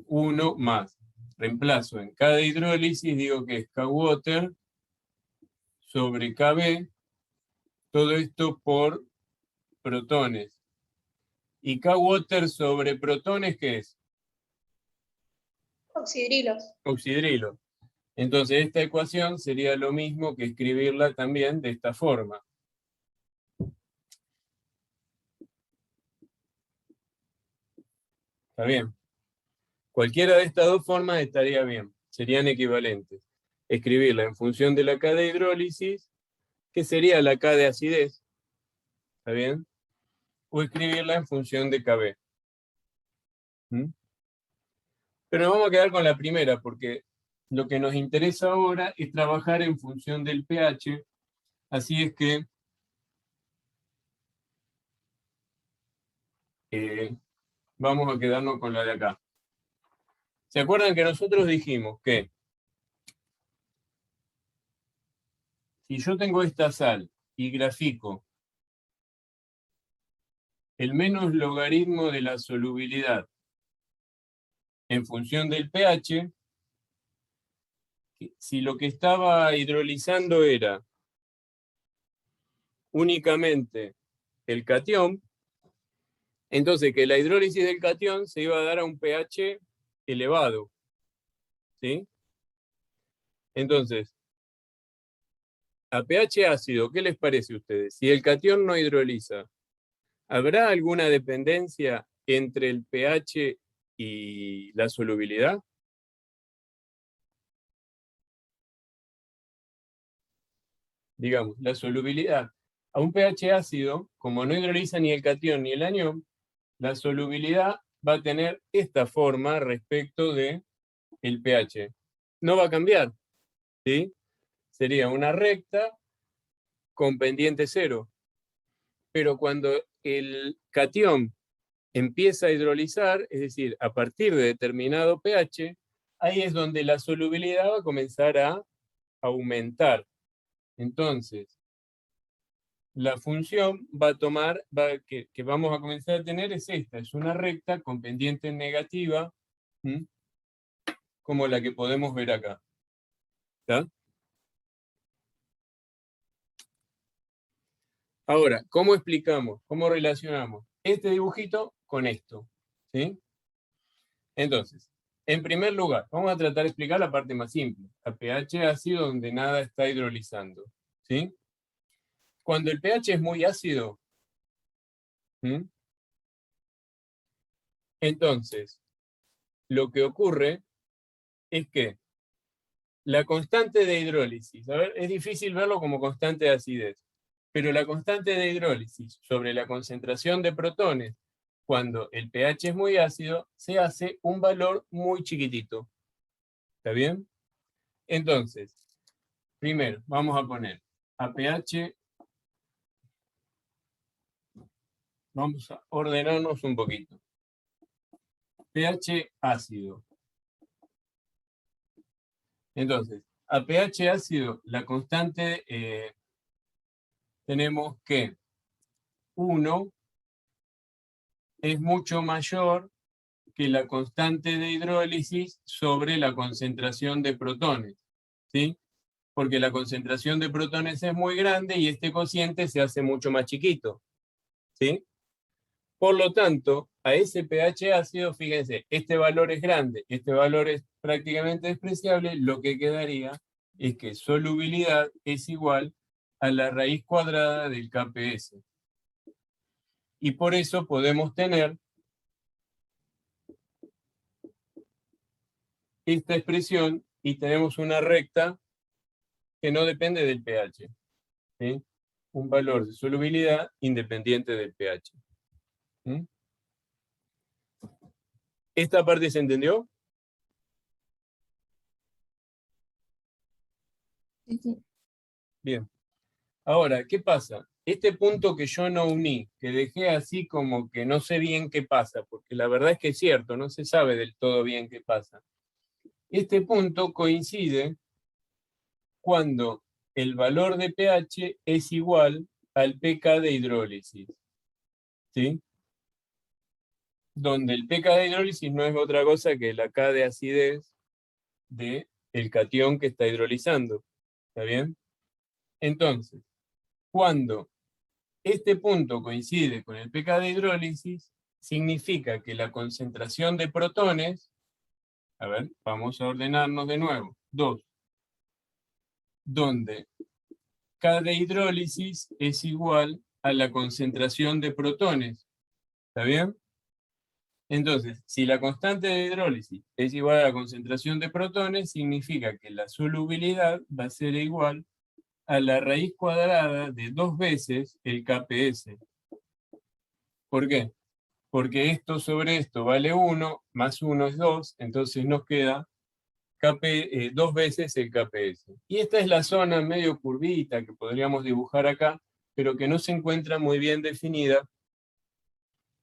1 más. Reemplazo en K de hidrólisis, digo que es K water sobre KB, todo esto por protones. ¿Y K water sobre protones qué es? Oxidrilos. Oxidrilo. Entonces esta ecuación sería lo mismo que escribirla también de esta forma. ¿Está bien? Cualquiera de estas dos formas estaría bien, serían equivalentes. Escribirla en función de la K de hidrólisis, que sería la K de acidez, ¿está bien? O escribirla en función de KB. ¿Mm? Pero nos vamos a quedar con la primera, porque lo que nos interesa ahora es trabajar en función del pH, así es que vamos a quedarnos con la de acá. ¿Se acuerdan que nosotros dijimos que si yo tengo esta sal y grafico el menos logaritmo de la solubilidad en función del pH, si lo que estaba hidrolizando era únicamente el catión, entonces que la hidrólisis del catión se iba a dar a un pH elevado, ¿sí? Entonces, a pH ácido, ¿qué les parece a ustedes? Si el catión no hidroliza, ¿habrá alguna dependencia entre el pH y la solubilidad? Digamos, la solubilidad a un pH ácido, como no hidroliza ni el catión ni el anión, la solubilidad va a tener esta forma respecto de el pH. No va a cambiar, ¿sí? Sería una recta con pendiente cero. Pero cuando el catión empieza a hidrolizar, es decir, a partir de determinado pH, ahí es donde la solubilidad va a comenzar a aumentar. Entonces, la función va a tomar, que vamos a comenzar a tener es esta, es una recta con pendiente negativa, ¿sí? Como la que podemos ver acá. ¿Está? Ahora, ¿cómo explicamos? ¿Cómo relacionamos este dibujito con esto? ¿Sí? Entonces, en primer lugar, vamos a tratar de explicar la parte más simple. A pH ácido donde nada está hidrolizando. ¿Sí? Cuando el pH es muy ácido, ¿sí? Entonces, lo que ocurre es que la constante de hidrólisis, a ver, es difícil verlo como constante de acidez, pero la constante de hidrólisis sobre la concentración de protones cuando el pH es muy ácido, se hace un valor muy chiquitito. ¿Está bien? Entonces, primero, vamos a poner a pH, vamos a ordenarnos un poquito. pH ácido. Entonces, a pH ácido, la constante tenemos que 1 es mucho mayor que la constante de hidrólisis sobre la concentración de protones, ¿sí? Porque la concentración de protones es muy grande y este cociente se hace mucho más chiquito, ¿sí? Por lo tanto, a ese pH ácido, fíjense, este valor es grande, este valor es prácticamente despreciable, lo que quedaría es que solubilidad es igual a la raíz cuadrada del KPS. Y por eso podemos tener esta expresión y tenemos una recta que no depende del pH, ¿sí? Un valor de solubilidad independiente del pH. ¿Sí? ¿Esta parte se entendió? Sí, sí. Bien. Ahora, ¿qué pasa? Este punto que yo no uní, que dejé así como que no sé bien qué pasa, porque la verdad es que es cierto, no se sabe del todo bien qué pasa. Este punto coincide cuando el valor de pH es igual al pK de hidrólisis, ¿sí? Donde el pK de hidrólisis no es otra cosa que la K de acidez del catión que está hidrolizando. ¿Está bien? Entonces, cuando este punto coincide con el pK de hidrólisis, significa que la concentración de protones, a ver, vamos a ordenarnos de nuevo, 2, donde K de hidrólisis es igual a la concentración de protones. ¿Está bien? Entonces, si la constante de hidrólisis es igual a la concentración de protones, significa que la solubilidad va a ser igual a la raíz cuadrada de 2 veces el KPS. ¿Por qué? porque esto sobre esto vale 1, más 1 es 2, entonces nos queda dos veces el KPS. Y esta es la zona medio curvita que podríamos dibujar acá, pero que no se encuentra muy bien definida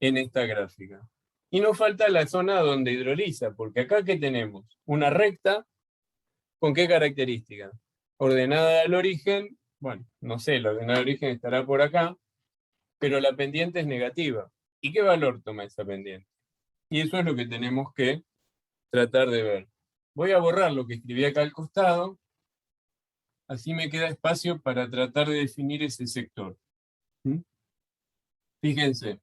en esta gráfica. Y nos falta la zona donde hidroliza, porque acá ¿qué tenemos? Una recta, ¿con qué característica? Ordenada al origen, bueno, no sé, la ordenada al origen estará por acá, pero la pendiente es negativa. ¿Y qué valor toma esa pendiente? Y eso es lo que tenemos que tratar de ver. Voy a borrar lo que escribí acá al costado, así me queda espacio para tratar de definir ese sector. ¿Mm? Fíjense,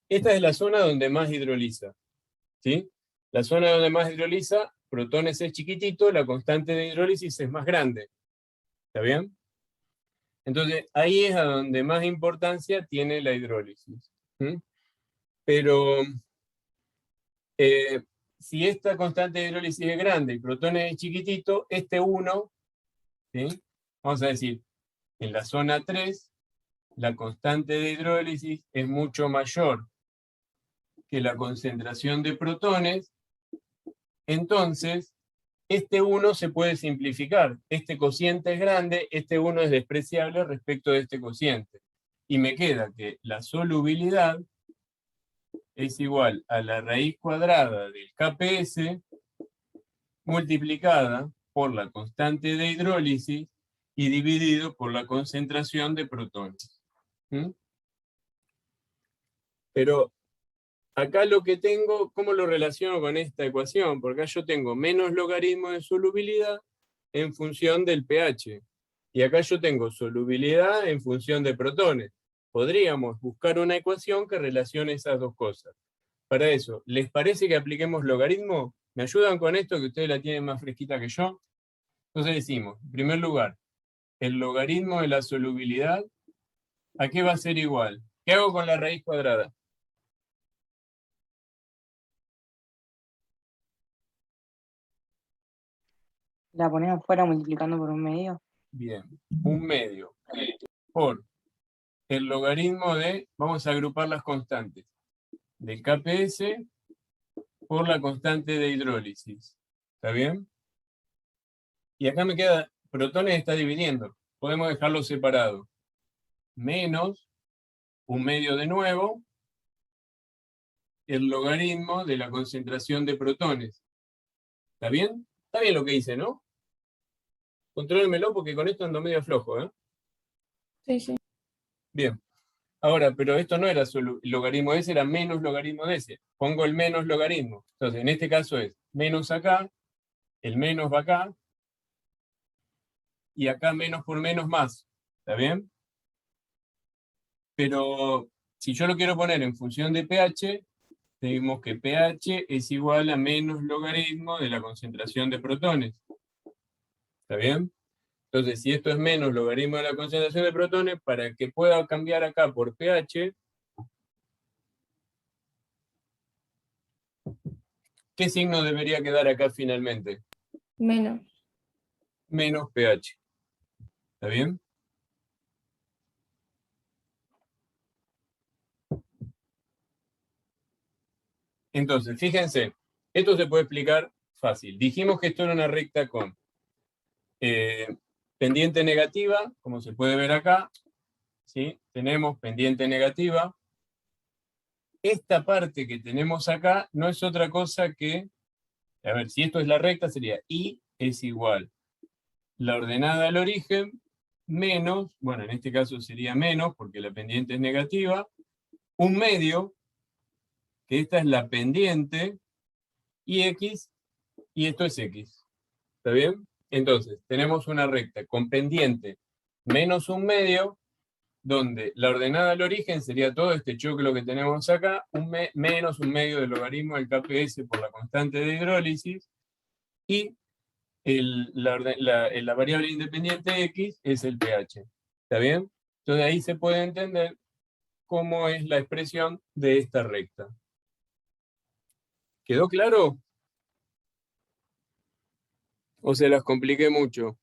esta es la zona donde más hidroliza, ¿sí? La zona donde más hidroliza, protones es chiquitito, la constante de hidrólisis es más grande. ¿Está bien? Entonces, ahí es a donde más importancia tiene la hidrólisis. ¿Mm? Pero si esta constante de hidrólisis es grande y protones es chiquitito, este 1, ¿sí? Vamos a decir, en la zona 3, la constante de hidrólisis es mucho mayor que la concentración de protones, entonces este 1 se puede simplificar. Este cociente es grande, este 1 es despreciable respecto de este cociente. Y me queda que la solubilidad es igual a la raíz cuadrada del KPS multiplicada por la constante de hidrólisis y dividido por la concentración de protones. ¿Mm? Pero acá lo que tengo, ¿cómo lo relaciono con esta ecuación? Porque acá yo tengo menos logaritmo de solubilidad en función del pH. Y acá yo tengo solubilidad en función de protones. Podríamos buscar una ecuación que relacione esas dos cosas. Para eso, ¿les parece que apliquemos logaritmo? ¿Me ayudan con esto que ustedes la tienen más fresquita que yo? Entonces decimos, en primer lugar, el logaritmo de la solubilidad, ¿a qué va a ser igual? ¿Qué hago con la raíz cuadrada? La ponemos afuera multiplicando por 1/2. Bien, 1/2 por el logaritmo de, vamos a agrupar las constantes, del KPS por la constante de hidrólisis. ¿Está bien? Y acá me queda, protones está dividiendo, podemos dejarlo separado. Menos 1/2 de nuevo, el logaritmo de la concentración de protones. ¿Está bien? Está bien lo que hice, ¿no? Contrólenmelo porque con esto ando medio flojo, ¿eh? Sí, sí. Bien. Ahora, pero esto no era solo logaritmo de ese, era menos logaritmo de ese. Pongo el menos logaritmo. Entonces, en este caso es menos acá, el menos va acá, y acá menos por menos más. ¿Está bien? Pero si yo lo quiero poner en función de pH, tenemos que pH es igual a menos logaritmo de la concentración de protones. ¿Está bien? Entonces, si esto es menos logaritmo de la concentración de protones, para que pueda cambiar acá por pH, ¿qué signo debería quedar acá finalmente? Menos. Menos pH. ¿Está bien? Entonces, fíjense, esto se puede explicar fácil. Dijimos que esto era una recta con pendiente negativa, como se puede ver acá, ¿sí? Tenemos pendiente negativa. Esta parte que tenemos acá no es otra cosa que, a ver, si esto es la recta, sería I es igual la ordenada al origen menos, bueno, en este caso sería menos, porque la pendiente es negativa, 1/2, que esta es la pendiente, y X, y esto es X. ¿Está bien? Entonces, tenemos una recta con pendiente menos 1/2, donde la ordenada al origen sería todo este choclo que tenemos acá, menos 1/2 del logaritmo del KPS por la constante de hidrólisis, y la variable independiente X es el pH. ¿Está bien? Entonces ahí se puede entender cómo es la expresión de esta recta. ¿Quedó claro? ¿O se las compliqué mucho?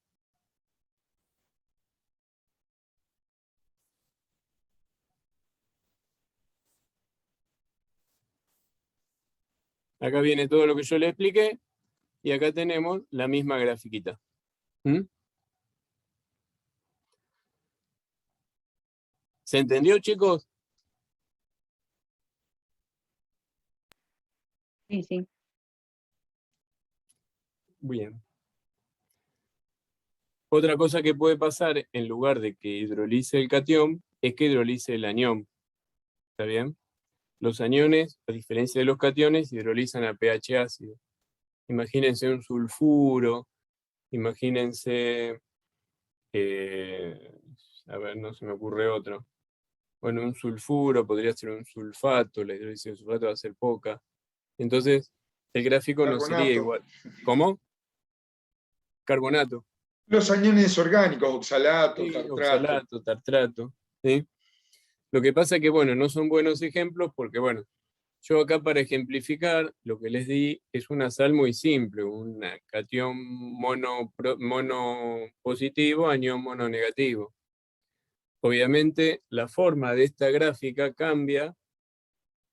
Acá viene todo lo que yo le expliqué, y acá tenemos la misma grafiquita. ¿Mm? ¿Se entendió, chicos? Sí, sí. Bien. Otra cosa que puede pasar en lugar de que hidrolice el catión es que hidrolice el anión. ¿Está bien? Los aniones, a diferencia de los cationes, hidrolizan a pH ácido. Imagínense un sulfuro, imagínense, a ver, no se me ocurre otro. Bueno, un sulfuro podría ser un sulfato, la hidrólisis del sulfato va a ser poca. Entonces, el gráfico no sería Carbonato. igual. ¿Cómo? Carbonato. Los aniones orgánicos, oxalato, Sí, tartrato. oxalato, tartrato. ¿Sí? Lo que pasa que, bueno, no son buenos ejemplos porque, bueno, yo acá para ejemplificar lo que les di es una sal muy simple, un catión mono positivo, anión mono negativo. Obviamente la forma de esta gráfica cambia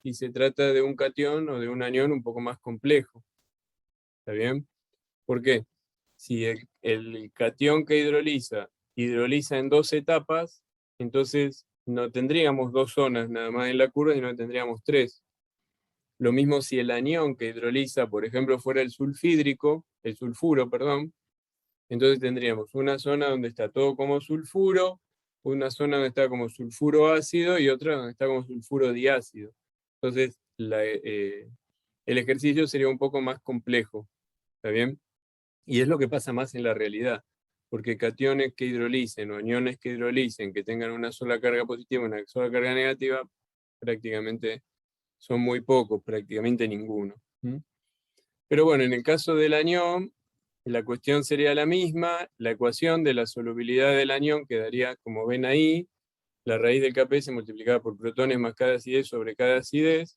si se trata de un catión o de un anión un poco más complejo. ¿Está bien? ¿Por qué? Si el catión que hidroliza en 2 etapas, entonces no tendríamos 2 zonas nada más en la curva, sino que tendríamos 3. Lo mismo si el anión que hidroliza, por ejemplo, fuera el sulfuro, perdón, entonces tendríamos una zona donde está todo como sulfuro, una zona donde está como sulfuro ácido y otra donde está como sulfuro diácido. Entonces, el ejercicio sería un poco más complejo, ¿está bien? Y es lo que pasa más en la realidad, porque cationes que hidrolicen o aniones que hidrolicen, que tengan una sola carga positiva y una sola carga negativa, prácticamente son muy pocos, prácticamente ninguno. Pero bueno, en el caso del anión, la cuestión sería la misma, la ecuación de la solubilidad del anión quedaría, como ven ahí, la raíz del Kp multiplicada por protones más cada acidez sobre cada acidez,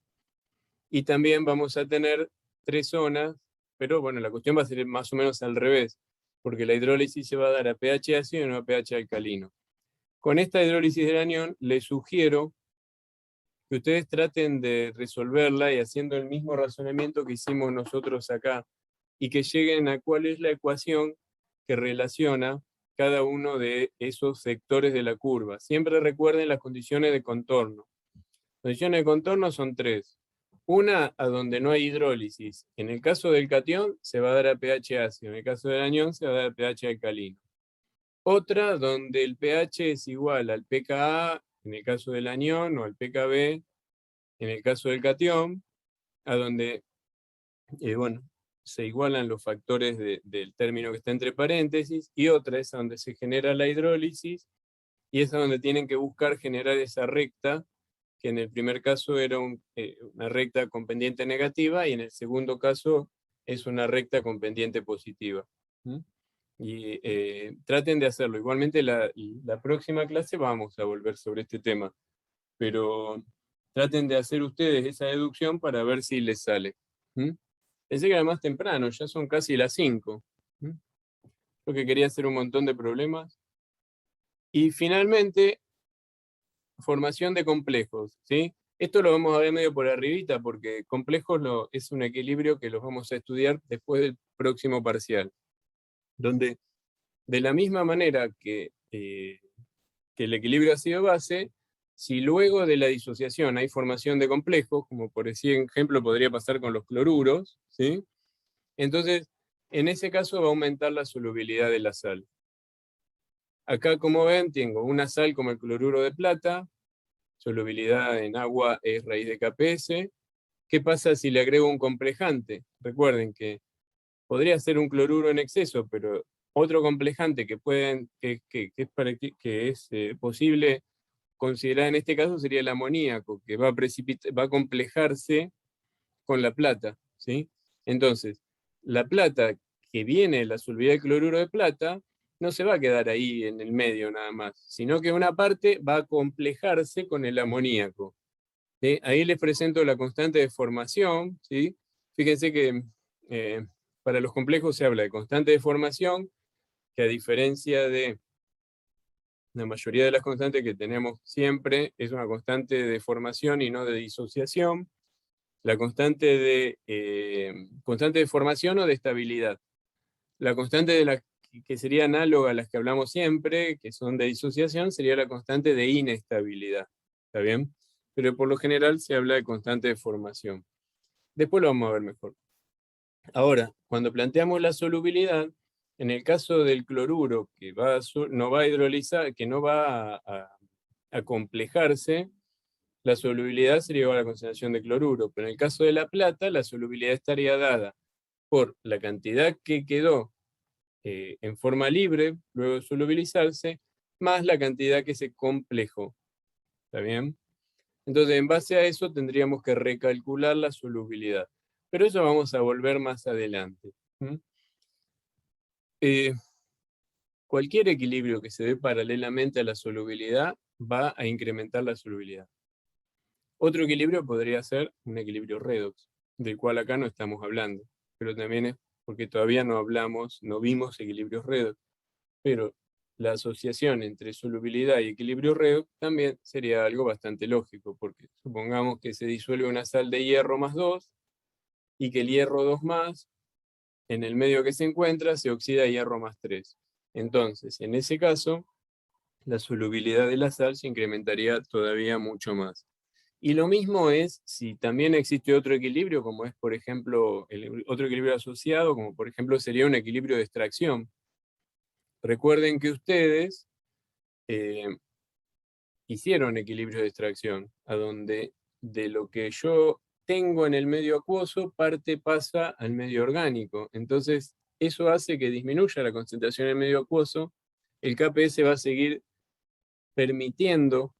y también vamos a tener 3 zonas, pero bueno, la cuestión va a ser más o menos al revés, porque la hidrólisis se va a dar a pH ácido y no a pH alcalino. Con esta hidrólisis del anión, les sugiero que ustedes traten de resolverla y haciendo el mismo razonamiento que hicimos nosotros acá, y que lleguen a cuál es la ecuación que relaciona cada uno de esos sectores de la curva. Siempre recuerden las condiciones de contorno. Condiciones de contorno son 3. Una, a donde no hay hidrólisis. En el caso del catión se va a dar a pH ácido, en el caso del anión se va a dar a pH alcalino. Otra, donde el pH es igual al pKa, en el caso del anión, o al pKb, en el caso del catión, a donde, bueno, se igualan los factores del término que está entre paréntesis, y otra es donde se genera la hidrólisis, y es donde tienen que buscar generar esa recta, que en el primer caso era una recta con pendiente negativa, y en el segundo caso es una recta con pendiente positiva. Y traten de hacerlo. Igualmente la próxima clase vamos a volver sobre este tema, pero traten de hacer ustedes esa deducción para ver si les sale. Pensé que era más temprano, ya son casi las 5. Yo que quería hacer un montón de problemas. Y finalmente, formación de complejos, ¿sí? Esto lo vamos a ver medio por arribita, porque complejos es un equilibrio que los vamos a estudiar después del próximo parcial, donde de la misma manera que el equilibrio ácido-base, si luego de la disociación hay formación de complejos, como por ejemplo podría pasar con los cloruros, ¿sí? Entonces, en ese caso va a aumentar la solubilidad de la sal. Acá, como ven, tengo una sal como el cloruro de plata, solubilidad en agua es raíz de Kps. ¿Qué pasa si le agrego un complejante? Recuerden que podría ser un cloruro en exceso, pero otro complejante que es posible considerar en este caso sería el amoníaco, que va a complejarse con la plata, ¿sí? Entonces, la plata que viene de la solubilidad del cloruro de plata no se va a quedar ahí en el medio nada más, sino que una parte va a complejarse con el amoníaco. ¿Sí? Ahí les presento la constante de formación, ¿sí? Fíjense que para los complejos se habla de constante de formación, que a diferencia de la mayoría de las constantes que tenemos siempre, es una constante de formación y no de disociación. La constante de formación o de estabilidad. La constante que sería análoga a las que hablamos siempre, que son de disociación, sería la constante de inestabilidad. ¿Está bien? Pero por lo general se habla de constante de formación. Después lo vamos a ver mejor. Ahora, cuando planteamos la solubilidad, en el caso del cloruro, que no va a hidrolizar, que no va a complejarse, la solubilidad sería igual a la concentración de cloruro, pero en el caso de la plata, la solubilidad estaría dada por la cantidad que quedó en forma libre, luego de solubilizarse, más la cantidad que se complejó. ¿Está bien? Entonces, en base a eso, tendríamos que recalcular la solubilidad. Pero eso vamos a volver más adelante. Cualquier equilibrio que se dé paralelamente a la solubilidad va a incrementar la solubilidad. Otro equilibrio podría ser un equilibrio redox, del cual acá no estamos hablando, pero también es porque todavía no vimos equilibrios redox. Pero la asociación entre solubilidad y equilibrio redox también sería algo bastante lógico, porque supongamos que se disuelve una sal de hierro más 2 y que el hierro 2 más, en el medio que se encuentra, se oxida hierro más 3. Entonces, en ese caso, la solubilidad de la sal se incrementaría todavía mucho más. Y lo mismo es si también existe otro equilibrio, como es, por ejemplo, otro equilibrio asociado, como por ejemplo sería un equilibrio de extracción. Recuerden que ustedes hicieron equilibrio de extracción, a donde de lo que yo tengo en el medio acuoso, parte pasa al medio orgánico. Entonces, eso hace que disminuya la concentración en el medio acuoso. El KPS va a seguir permitiendo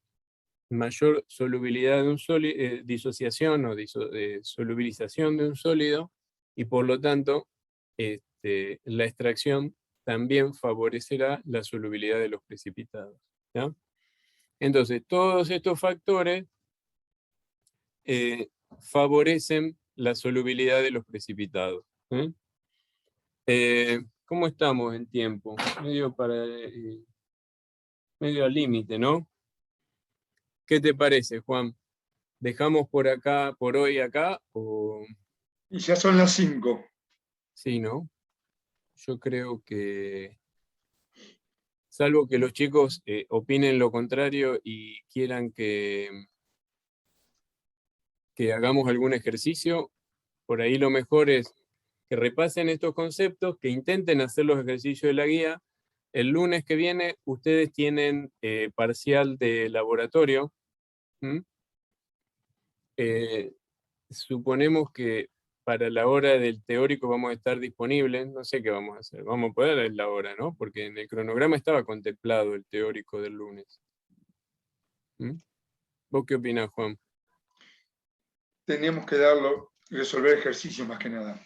mayor solubilidad de un sólido, disociación o solubilización de un sólido, y por lo tanto, la extracción también favorecerá la solubilidad de los precipitados. ¿Ya? Entonces, todos estos factores favorecen la solubilidad de los precipitados. ¿Cómo estamos en tiempo? Medio al límite, ¿no? ¿Qué te parece, Juan? ¿Dejamos por acá, por hoy acá? O... Y ya son las 5. Sí, ¿no? Yo creo que, salvo que los chicos opinen lo contrario y quieran que hagamos algún ejercicio, por ahí lo mejor es que repasen estos conceptos, que intenten hacer los ejercicios de la guía. El lunes que viene ustedes tienen parcial de laboratorio. Suponemos que para la hora del teórico vamos a estar disponibles. No sé qué vamos a hacer. Vamos a poder ver la hora, ¿no? Porque en el cronograma estaba contemplado el teórico del lunes. ¿Vos qué opinás, Juan? Teníamos que resolver ejercicios más que nada.